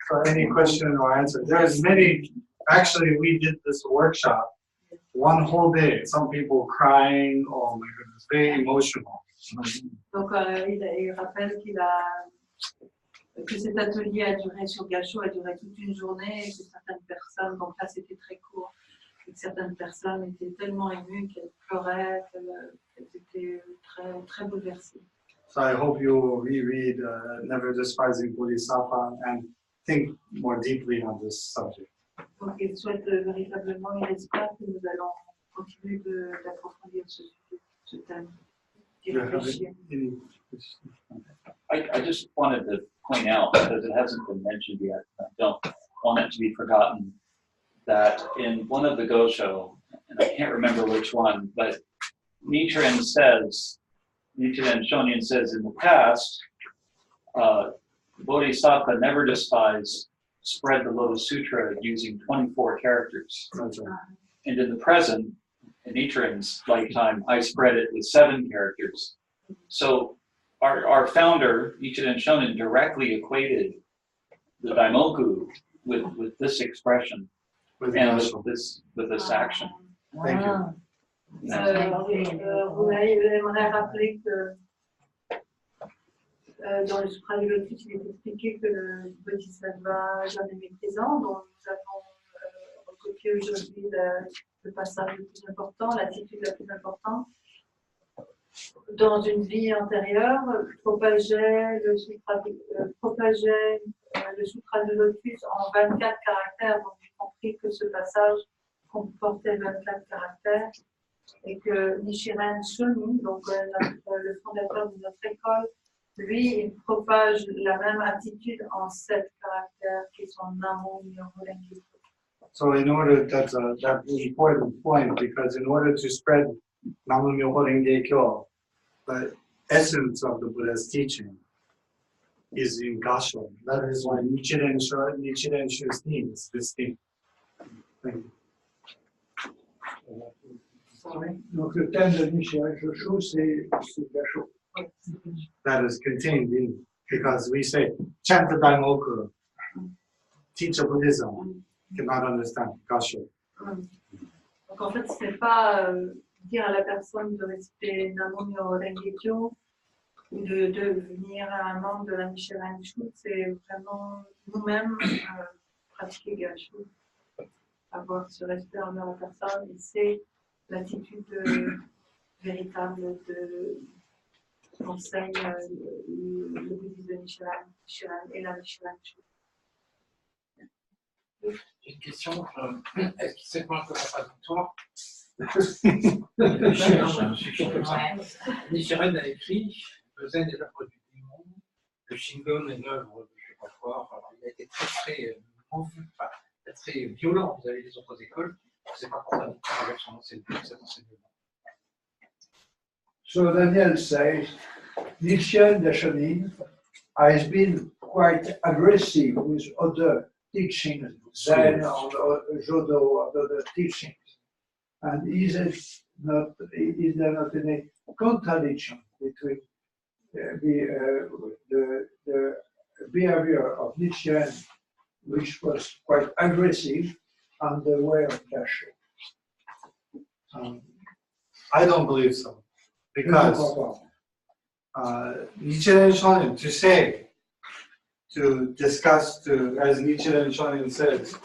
So any question or answer? There's many, actually we did this workshop one whole day. Some people crying, oh my goodness, very emotional. Donc il rappelle que cet atelier a duré sur Gassho, a duré toute une journée et que certaines personnes, donc là c'était très court, et que certaines personnes étaient tellement émues qu'elles pleuraient, qu'elles étaient très, très bouleversées. So I hope you will reread Never Despising Bodhisattva and think more deeply on this subject. Donc il souhaite véritablement, il espère que nous allons continuer d'approfondir ce sujet, ce thème. Do you have any questions? I just wanted to point out, because it hasn't been mentioned yet, I don't want it to be forgotten, that in one of the Gassho, and I can't remember which one, but Nichiren Shonin says in the past, Bodhisattva never despised, spread the Lotus Sutra using 24 characters. That's right. And in the present, in Nichiren's lifetime, I spread it with 7 characters. So our founder, Nichiren Shonin, directly equated the Daimoku with this expression With and Gassho. with this action. Thank you. J'aimerais rappeler que dans le Sutra du Lotus, il est expliqué que le Bodhisattva jamais méprisant, dont nous avons recopié aujourd'hui le passage le plus important, l'attitude la plus importante, dans une vie antérieure, propageait le Sutra du Lotus en 24 caractères. Donc j'ai compris que ce passage comportait 24 caractères et que Nichiren Shonin, donc le fondateur de notre école, lui, il propage la même attitude en 7 caractères qui sont Namo Myoho Renge Kyo. So in order, that's an important point, because in order to spread Namo Myoho Renge Kyo, the essence of the Buddha's teaching is in Gassho. That is why Nichiren Shonin is this thing. Thank you. Donc le thème de Nichiren Shoshu, c'est Gassho. That is contained in, because we say, chant the Daimoku, teach a Buddhism, cannot understand Gassho. Donc en fait, ce n'est pas dire à la personne de réciter Namo Myoho Renge Kyo ou de devenir un membre de la Nichiren Shu, c'est vraiment nous-mêmes pratiquer Gassho, avoir ce respect envers la personne, et c'est l'attitude véritable qu'enseigne le bouddhisme de Nichiren et la Nichiren Shu. J'ai une question. Est-ce que c'est pas un peu contradictoire? Nichiren a écrit, le zen est l'œuvre du démon, le Shingon est l'œuvre de je ne sais pas quoi. Enfin, il a été très violent vis-à-vis des autres écoles. C'est pas contradictoire avec son enseignement, cet enseignement. So Daniel says, Nichiren Shonin has been quite aggressive with other teachings, Zen or Jodo, other teachings. And is there not any contradiction between the behavior of Nichiren, which was quite aggressive, and the way of Gassho? I don't believe so, because Nichiren Shonin, to discuss, as Nichiren Shonin says,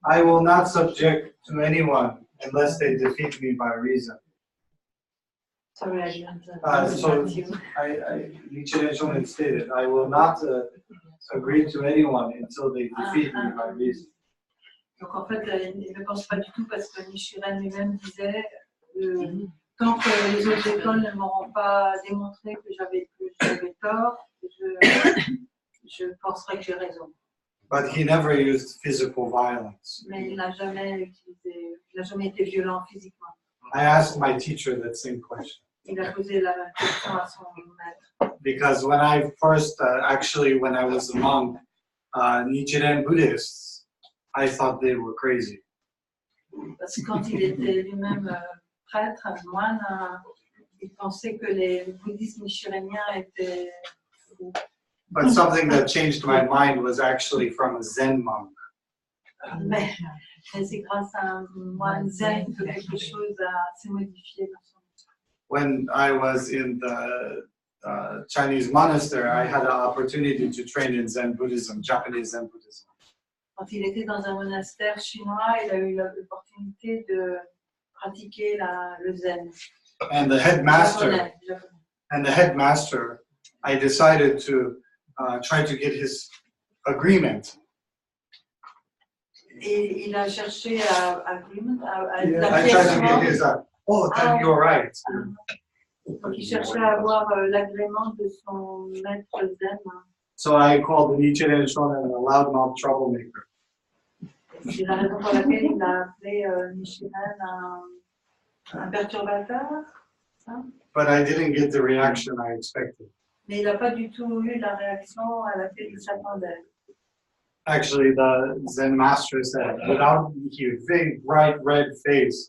I will not subject to anyone unless they defeat me by reason. Sorry, I didn't So interrupt you. Nichiren Shonin stated, I will not agree to anyone until they defeat me by reason. Donc en fait, il ne pense pas du tout parce que Nichiren lui-même disait Tant que les autres écoles ne m'auront pas démontré que j'avais tort, je penserai que j'ai raison. But he never used physical violence. Mais il n'a jamais été violent physiquement. I asked my teacher that same question. Il a posé la question à son maître. Because when I first, actually when I was a monk, Nichiren Buddhists, I thought they were crazy. Parce que quand il était lui-même prêtre, moine, il pensait que les bouddhistes nichiréniens étaient fous. But something that changed my mind was actually from a Zen monk. Mais c'est grâce à un moine zen que quelque chose s'est modifié dans son vie. When I was in the Chinese monastery, I had an opportunity to train in Zen Buddhism, Japanese Zen Buddhism. Quand il était dans un monastère chinois, il a eu l'opportunité de pratiquer le zen. And the headmaster, I decided to try to get his agreement. Et il a cherché agreement, I tried to get his, then you're right. Donc il cherchait à avoir l'agrément de son maître zen. So I called the Nichiren Shonin a loudmouth troublemaker. C'est la raison pour laquelle il a appelé Nichiren un perturbateur. Ça? But I didn't get the reaction I expected. Mais il n'a pas du tout eu la réaction à laquelle il s'attendait. Actually, the Zen master said, without his big, bright red face,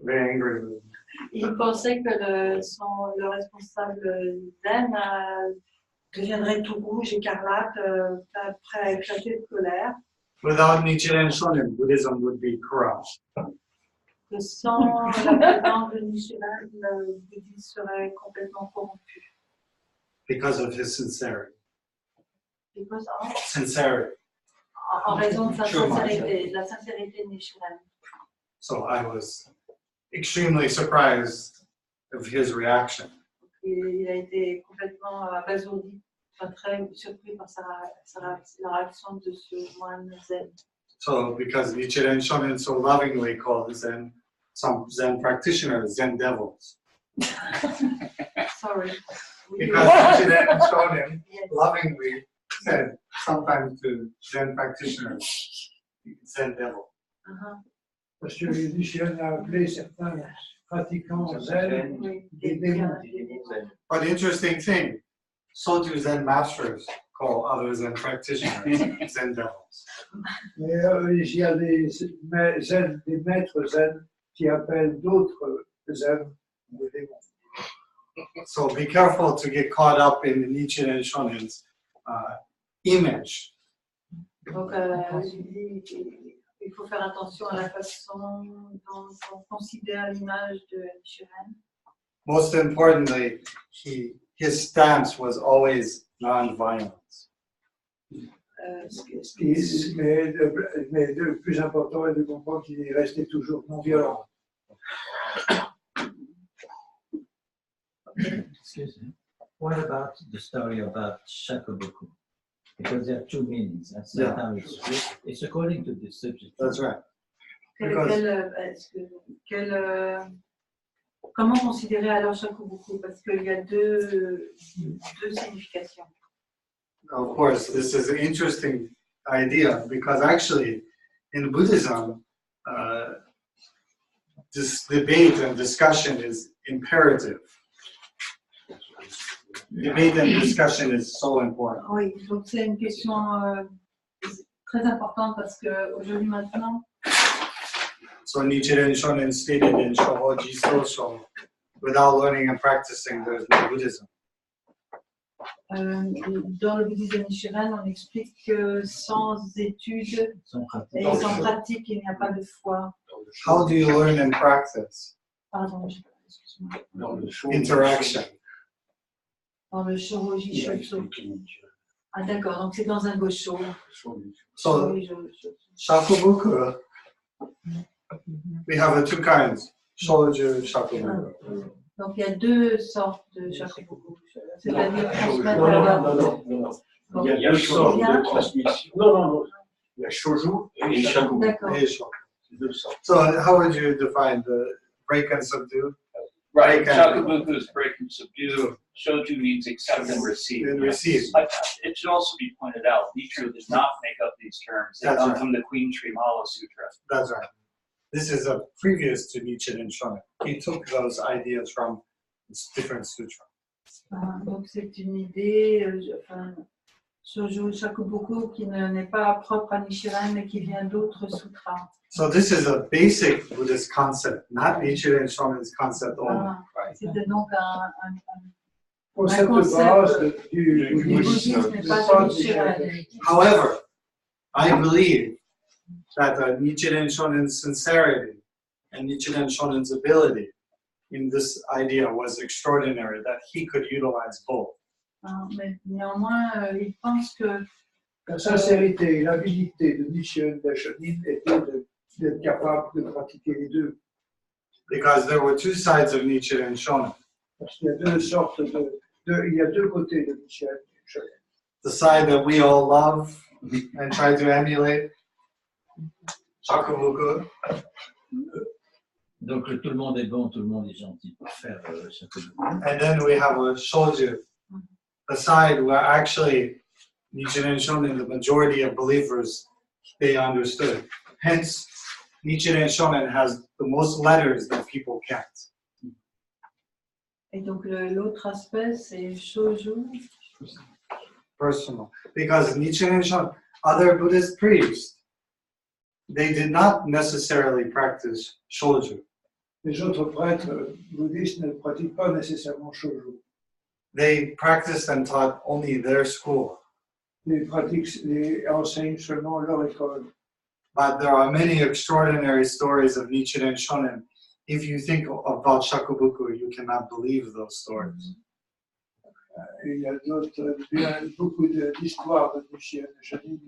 very angry with me. Il pensait que le responsable zen deviendrait tout rouge, écarlate, prêt à éclater de colère. Without Nichiren Shonin, Buddhism would be corrupt. Que sans la présence de Nichiren, le bouddhisme serait complètement corrompu. Because of his sincerity. Because of? Sincerity. En raison de sa sincérité, de la sincérité de Nichiren. So I was extremely surprised of his reaction. Il a été complètement abasourdi, très surpris par la réaction de ce moine zen. So because Nichiren Shonin so lovingly called some Zen practitioners Zen devils. Sorry. Because Nichiren Shonin Yes. lovingly said sometimes to Zen practitioners, Zen devil. Parce que Nichiren a appelé certains pratiquants zen des démons. But interesting thing, so do Zen masters call other Zen practitioners Zen devils. Mais il y a des maîtres zen qui appellent d'autres zen des démons. So be careful to get caught up in Nichiren Shonin's image. Donc, il faut faire attention à la façon dont on considère l'image de Nichiren. Most importantly, his stance was always non-violence. Mais le plus important est de comprendre qu'il est resté toujours non violent. Excuse me. What about the story about Shakubuku? Because there are two meanings. That's Yeah. how it's according to the subject. That's right. Comment considérer alors Shakubuku? Parce qu'il y a deux significations. Of course, this is an interesting idea because actually in Buddhism, this debate and discussion is imperative. Debate and discussion is so important. Oui, donc c'est une question très importante parce qu'aujourd'hui maintenant, So Nichiren Shonin stated in Shohoji Sosho, without learning and practicing, there's no Buddhism. dans le bouddhisme de Nichiren, on explique que sans études et sans pratique, il n'y a pas de foi. How do you learn and practice? Pardon, excuse-moi. Interaction. Dans le Shoroji Shotso. Ah d'accord, donc c'est dans un gosho. So Shakubuku, we have two kinds, Shoju Shakubuku. Donc il y a deux sortes de Shakubuku. C'est-à-dire transmettre Non. Il y a deux sortes de transmission. Non. Il y a Shoju et Shakubuku. D'accord. Hey, Shoju. C'est deux sortes. So how would you define the break and subdue? Right, Like, Shakubuku is break and subdue. Shoju means accept and receive. And receive. It should also be pointed out, Nichiren did not make up these terms. They That's come right. from the Queen Tree Mala Sutra. That's right. This is a previous to Nichiren Shonin. He took those ideas from different sutras. Donc c'est une idée, enfin, Shoujo Shakubuku qui n'est pas propre à Nichiren mais qui vient d'autres sutras. So this is a basic Buddhist concept, not Nichiren Shonin's concept only. C'était donc un Concept de concept base du du bouddhisme. bouddhisme, mais pas de Nichiren. However, I believe that Nichiren Shonin's sincerity and Nichiren Shonin's ability in this idea was extraordinary, that he could utilize both. Mais néanmoins, il pense que La sincérité et l'habilité de Nichiren Shonin était d'être capable de pratiquer les deux. Because there were two sides of Nichiren Shonin. Parce qu'il y a deux sortes il y a deux côtés de Nichiren Shonin. The side that we all love and try to emulate, Shakubuku. Donc tout le monde est bon, tout le monde est gentil pour faire Shakubuku. And then we have a Shoju, the side where actually Nichiren Shonin, the majority of believers, they understood. Hence, Nichiren Shonin has the most letters that people can't. et donc l'autre aspect c'est Shoujo. Personal. Because Nichiren Shonin, other Buddhist priests, they did not necessarily practice Shoju. Les autres prêtres bouddhistes ne pratiquent pas nécessairement Shoujo. They practiced and taught only their school. Les enseignent seulement leur école. But there are many extraordinary stories of Nichiren Shonin. If you think about Shakubuku, you cannot believe those stories. Il y a beaucoup d'histoires de Nichiren Shonin.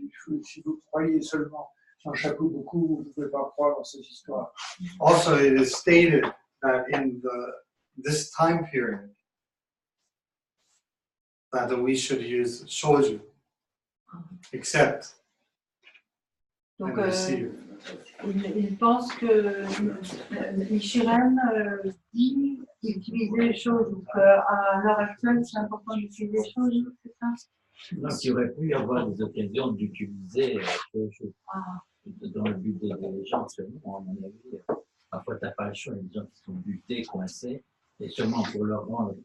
Si vous croyez seulement en Shakubuku, vous ne pouvez pas croire dans ces histoires. Also, it is stated that in this time period, that we should use shoju, accept and Donc receive. il pense que Nichiren dit d'utiliser Shoujo, qu'à l'heure actuelle c'est important d'utiliser Shoujo, c'est ça? Donc il aurait pu y avoir des occasions d'utiliser Shoju dans le but d'aider les gens, seulement, à mon avis. Parfois, tu n'as pas le choix, il y a des gens qui sont butés, coincés, et sûrement pour leur rendre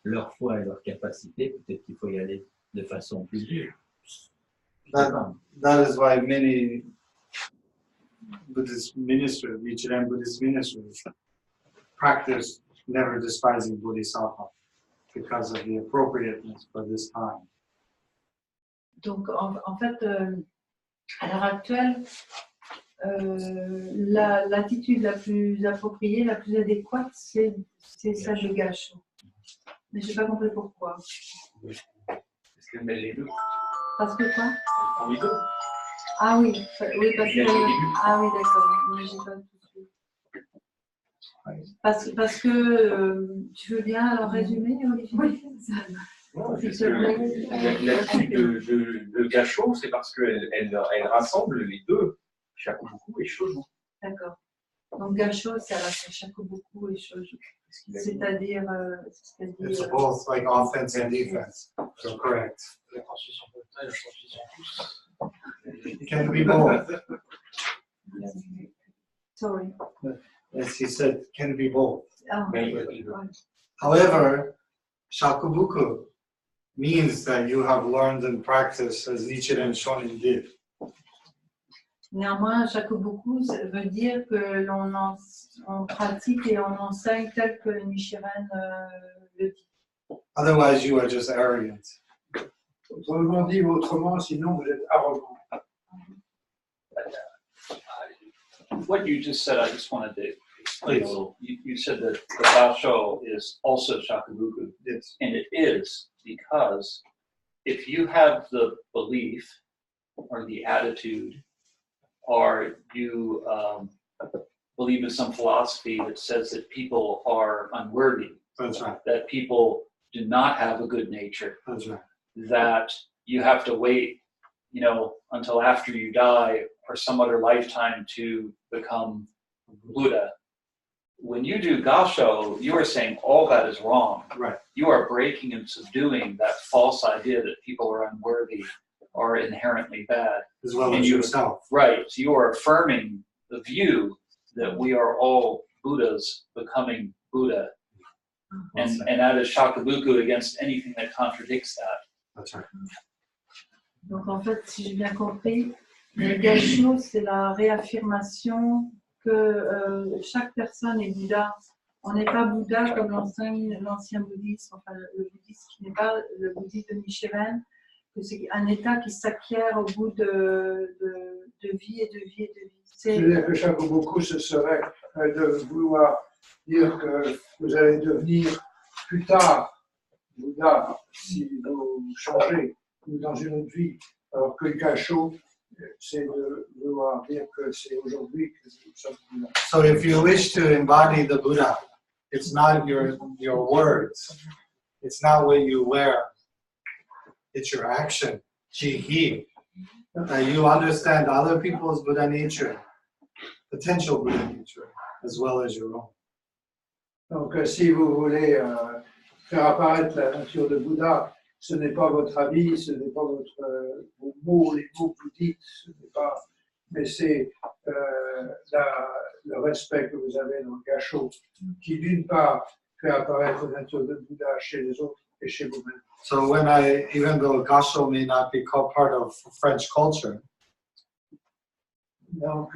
leur foi et leur capacité, peut-être qu'il faut y aller de façon plus dure. That is why many Buddhist ministers, Nichiren Buddhist ministers, practice never despising Bodhisattva because of the appropriateness for this time. Donc en fait, à l'heure actuelle, l'attitude la plus appropriée, la plus adéquate, c'est celle de Gassho. Mais je n'ai pas compris pourquoi. Parce qu'elle met les deux. Parce que quoi? En les deux. Ah oui, parce que... Ah oui, d'accord, mais j'ai pas tout suivi. Parce que tu veux bien alors résumer, Olivier? Oui. Non, l'attitude de Gassho, c'est parce qu'elle rassemble les deux, Shakubuku et Shoujo. D'accord. Donc Gassho, c'est à la fois Shakubuku et Shoujo. C'est-à-dire... It's both like offense and defense. So correct. La transmission brutale, la transmission tous. It can be both. Sorry. As he said, it can be both. Ah, However, Shakubuku means that you have learned and practiced as Nichiren Shonin did. Néanmoins, Shakubuku veut dire que on pratique et on enseigne tel que Nichiren le dit. Otherwise, you are just arrogant. Autrement dit, autrement, sinon vous êtes arrogant. What you just said, I just wanted to explain a little. You said that the Gassho is also Shakubuku. Yes. And it is because if you have the belief or the attitude, or you believe in some philosophy that says that people are unworthy, That's right. that people do not have a good nature, That's right. that you have to wait, until after you die or some other lifetime to become Buddha, when you do Gassho, you are saying all that is wrong. Right. You are breaking and subduing that false idea that people are unworthy or inherently bad. As well And as you- yourself. Right. So you are affirming the view that we are all Buddhas becoming Buddha. And that is shakabuku against anything that contradicts that. That's right. Donc en fait, si j'ai bien compris, le Gassho, c'est la réaffirmation que chaque personne est Bouddha. On n'est pas Bouddha comme l'ancien bouddhisme, enfin le bouddhisme qui n'est pas le bouddhisme de Nichiren, que c'est un état qui s'acquiert au bout de vie et de vie et de vie. C'est-à-dire que Shakuboku, ce serait de vouloir dire que vous allez devenir plus tard Bouddha si vous changez ou dans une autre vie, alors que le Gassho, c'est de vouloir dire que c'est aujourd'hui que nous sommes Bouddha. So if you wish to embody the Buddha, it's not your words. It's not what you wear. It's your action. Ji-hi. You understand other people's Buddha nature, potential Buddha nature, as well as your own. Donc si vous voulez faire apparaître la nature de Bouddha, ce n'est pas votre habit, ce n'est pas vos mots, les mots que vous dites, ce n'est pas, mais c'est le respect que vous avez dans le Gassho, qui d'une part fait apparaître la nature de Bouddha chez les autres et chez vous-même. So even though Gassho may not be called part of French culture, Donc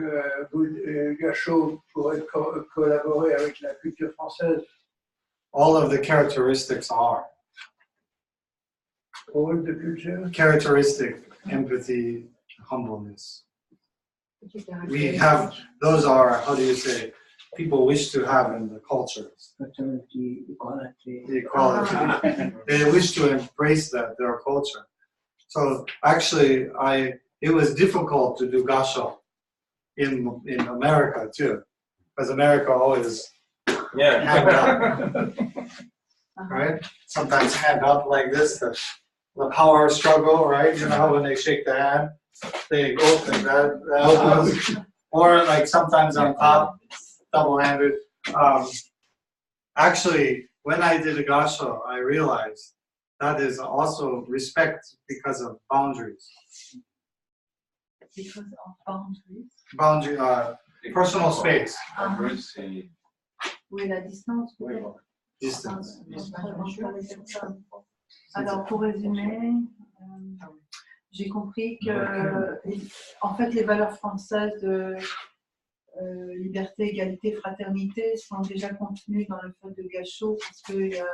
Gassho pourrait collaborer avec la culture française. all of the characteristics are All the culture. characteristic, empathy, humbleness. We have, those are, how do you say, people wish to have in the cultures. Fraternity, equality. The equality. They wish to embrace that, their culture. So actually, it was difficult to do Gassho in America too, because America always hand up, right? Sometimes hand up like this, the power struggle, right? You know, when they shake the hand, they open that elbows, or like sometimes on top, double-handed. Actually, when I did a Gassho, I realized that is also respect because of boundaries. Because of boundaries. Boundary, personal space, Oui, la distance. distance. Entre les personnes. Alors, pour résumer, j'ai compris que, en fait, les valeurs françaises de liberté, égalité, fraternité sont déjà contenues dans le fait de Gassho, parce qu'il y a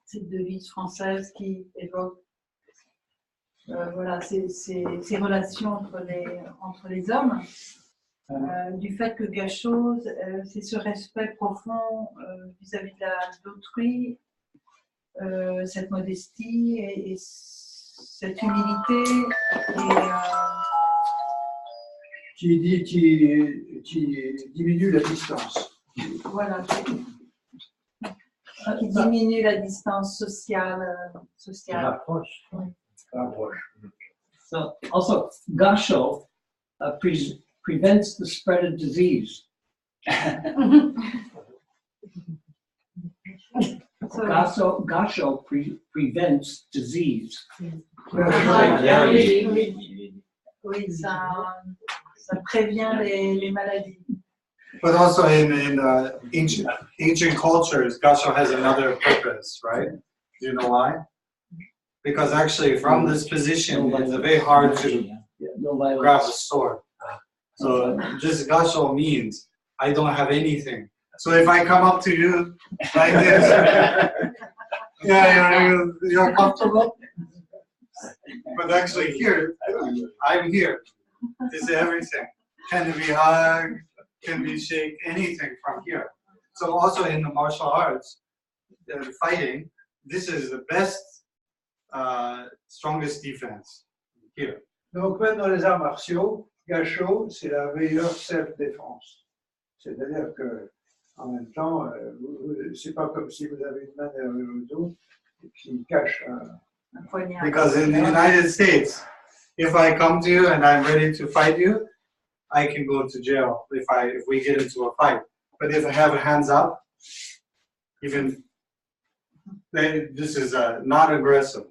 cette devise française qui évoque voilà, ces relations entre les hommes. Du fait que Gassho, c'est ce respect profond vis-à-vis d'autrui, cette modestie et cette humilité qui diminue la distance. Voilà, qui diminue la distance sociale. Rapproche. Rapproche. So also, Gassho prevents the spread of disease. Gassho prevents disease. Oui, ça prévient les maladies. But also in ancient cultures, Gassho has another purpose, right? Do you know why? Because actually, from this position, it's very hard to grab a sword. So just Gassho means I don't have anything. So if I come up to you like this, you're comfortable. But actually here, I'm here. This is everything. Can be hugged, can be shake, anything from here. So also in the martial arts, fighting, this is the best, strongest defense here. Donc même dans les arts martiaux, Gassho, c'est la meilleure self-défense. C'est-à-dire que en même temps, c'est pas comme si vous avez une main derrière le dos et qui cache un poignard. Because in the United States, if I come to you and I'm ready to fight you, I can go to jail if we get into a fight. But if I have hands up, even this is not aggressive.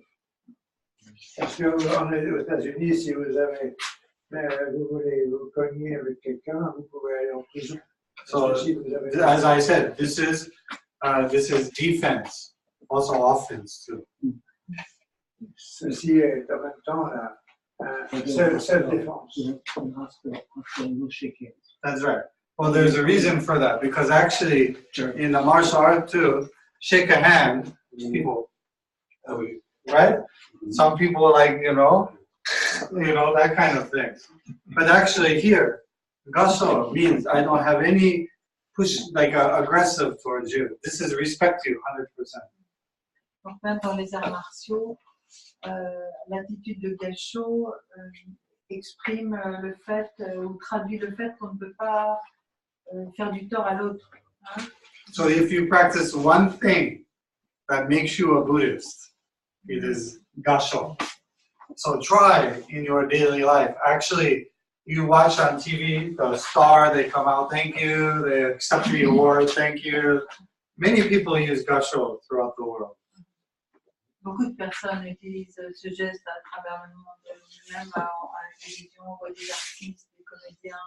Parce que aux États-Unis, si vous avez, vous voulez vous cogner avec quelqu'un, vous pouvez aller en prison. So, Si vous avez as I said, this is defense, also offense too. Ceci est en même temps self-défense. That's right. Well, there's a reason for that, because actually in the martial art too, shake a hand, people, right? Some people like, that kind of thing. But actually here, Gassho means I don't have any push, like aggressive towards you. This is respect you 100%. Donc même dans les arts martiaux, l'attitude de Gassho exprime le fait ou traduit le fait qu'on ne peut pas faire du tort à l'autre. Hein? So if you practice one thing that makes you a Buddhist, it is Gassho. So try in your daily life. Actually, you watch on TV, the star, they come out, thank you, they accept the award, thank you. Many people use Gassho throughout the world. Beaucoup de personnes utilisent ce geste à travers le monde, même à la télévision, on voit des artistes, des comédiens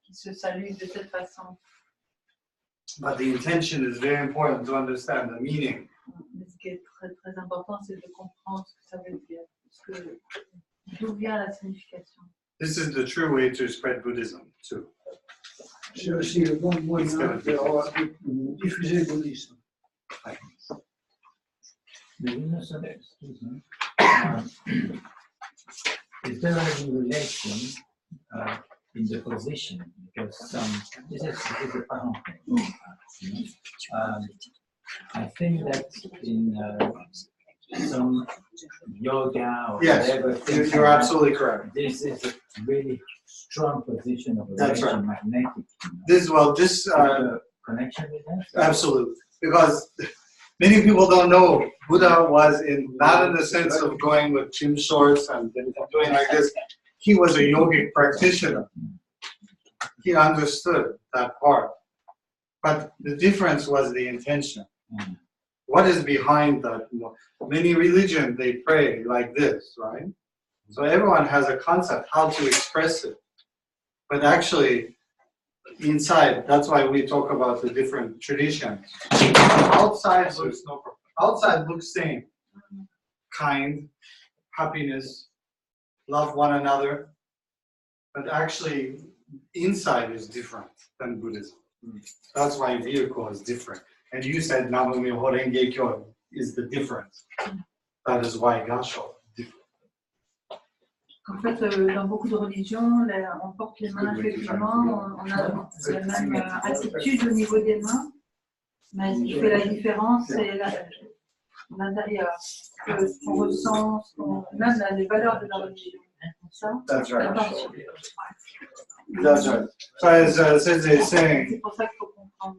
qui se saluent de cette façon. But the intention is very important to understand the meaning. Mais ce qui est très très important, c'est de comprendre ce que ça veut dire, d'où vient la signification. This is the true way to spread Buddhism too. C'est aussi le bon moyen de diffuser le bouddhisme. Is there any relation in the position? Because this is a parenthèse. I think that in some yoga or Yes, whatever, you're absolutely correct. This is a really strong position of That's right. magnetic. This Connection with that? absolutely, because many people don't know Buddha was not in the sense of going with gym shorts and doing like this. He was a yogic practitioner. He understood that part. But the difference was the intention. What is behind that? Many religions, they pray like this, right? So everyone has a concept how to express it. But actually, inside, that's why we talk about the different traditions. Outside looks same. Kind, happiness, love one another. But actually, inside is different than Buddhism. That's why vehicle is different. And you said Namu-myoho Renge Kyo is the difference. That is why Gassho is different. En fait, dans beaucoup de religions, on porte les mains, effectivement, on a la même attitude au niveau des mains, mais ce qui fait la différence, c'est l'intérieur, qu'on ressent, même les valeurs de la religion. Ça, That's right. l'attention. That's right. So as they're saying, C'est pour ça qu'il faut comprendre.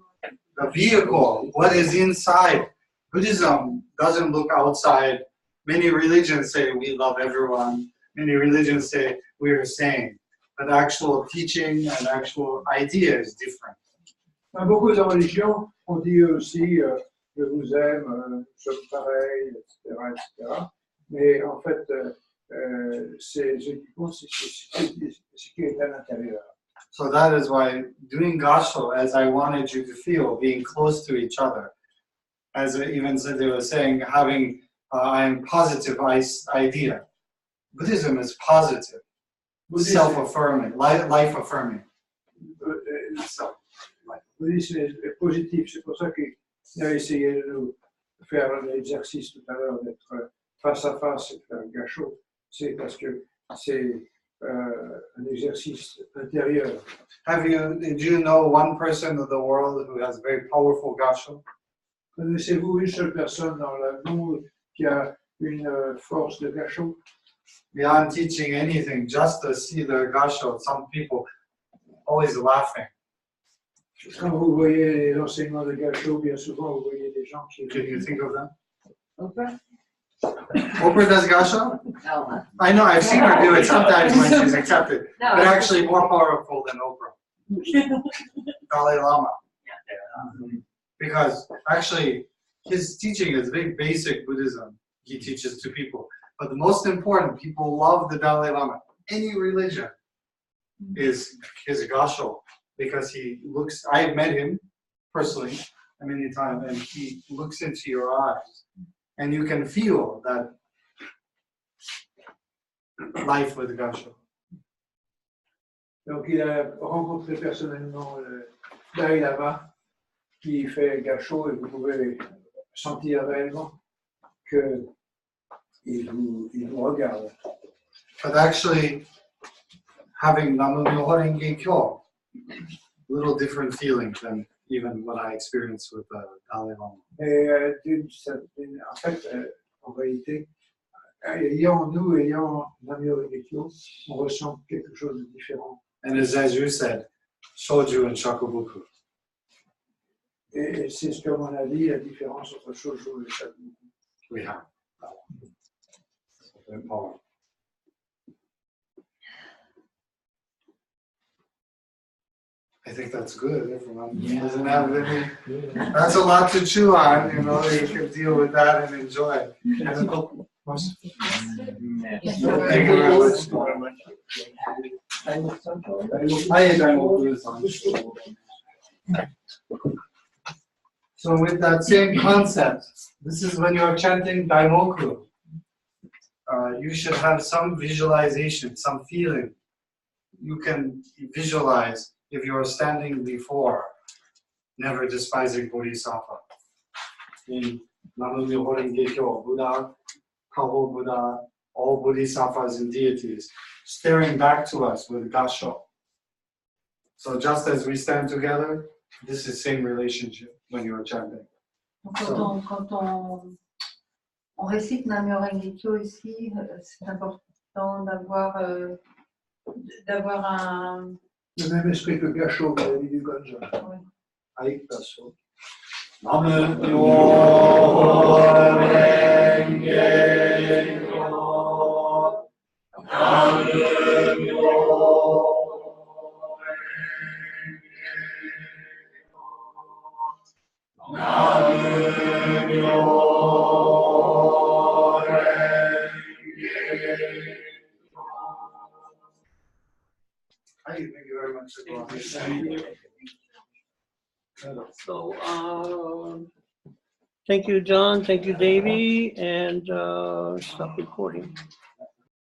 the vehicle, what is inside. Buddhism doesn't look outside. Many religions say we love everyone. Many religions say we are sane. But actual teaching and actual idea is different. Dans beaucoup de religions, on dit aussi je vous aime, nous sommes pareils, etc., etc. Mais en fait, c'est ce qui compte, c'est ce qui est à l'intérieur. So that is why doing Gassho, as I wanted you to feel, being close to each other, as even said they were saying, having I'm positive idea. Buddhism is positive, self-affirming, life-affirming. Le bouddhisme est positif, c'est pour ça qu'il a essayé de nous faire l'exercice tout à l'heure d'être face à face et de faire Gassho. C'est parce que c'est un exercice intérieur. Did you know one person in the world who has very powerful Gassho? Connaissez-vous une seule personne dans le monde qui a une force de Gassho? Beyond teaching anything, just to see their Gassho, some people always laughing. Quand vous voyez les enseignements de Gassho, bien souvent vous voyez des gens qui... Can you think of them? Oprah? Oprah does Gassho? No. I know, I've seen her do it sometimes when she's accepted, No. but actually more powerful than Oprah. Dalai Lama. Because actually, his teaching is very basic Buddhism. He teaches to people. But the most important, people love the Dalai Lama. Any religion is Gassho. Because he looks, I've met him personally many times, and he looks into your eyes. And you can feel that life with Gassho. Donc il a rencontré personnellement le Dalai Lama qui fait Gassho et vous pouvez sentir réellement qu'il vous regarde. But actually, having Namu Myoho Renge Kyo, little different feeling than even what I experienced with Dalai Lama. Et en fait, en réalité, ayant Namyo Renge-kyo, on ressent quelque chose de différent. And as you said, Shoju and Shakubuku. Et c'est ce qu'à mon avis la différence entre Shoju et Shakubuku. We have that one. I think that's good. Everyone doesn't have any. That's a lot to chew on, you know. You can deal with that and enjoy. Thank you very much. So with that same concept, this is when you're chanting Daimoku. You should have some visualization, some feeling. You can visualize if you're standing before never despising Bodhisattva. In Namu Myoho Renge Kyo, Buddha, Kaho Buddha, all Bodhisattvas and deities, staring back to us with Gassho. So just as we stand together, this is same relationship when you're chanting. Donc, quand on récite Namyo Renge Kyo ici, c'est important d'avoir un. Le même esprit que Gassho, vous avez dit du Gonja. Avec Gassho. Namu Myoho Renge Kyo. Namu Myoho Thank you very much. So, thank you, John. Thank you, Davey, and stop recording.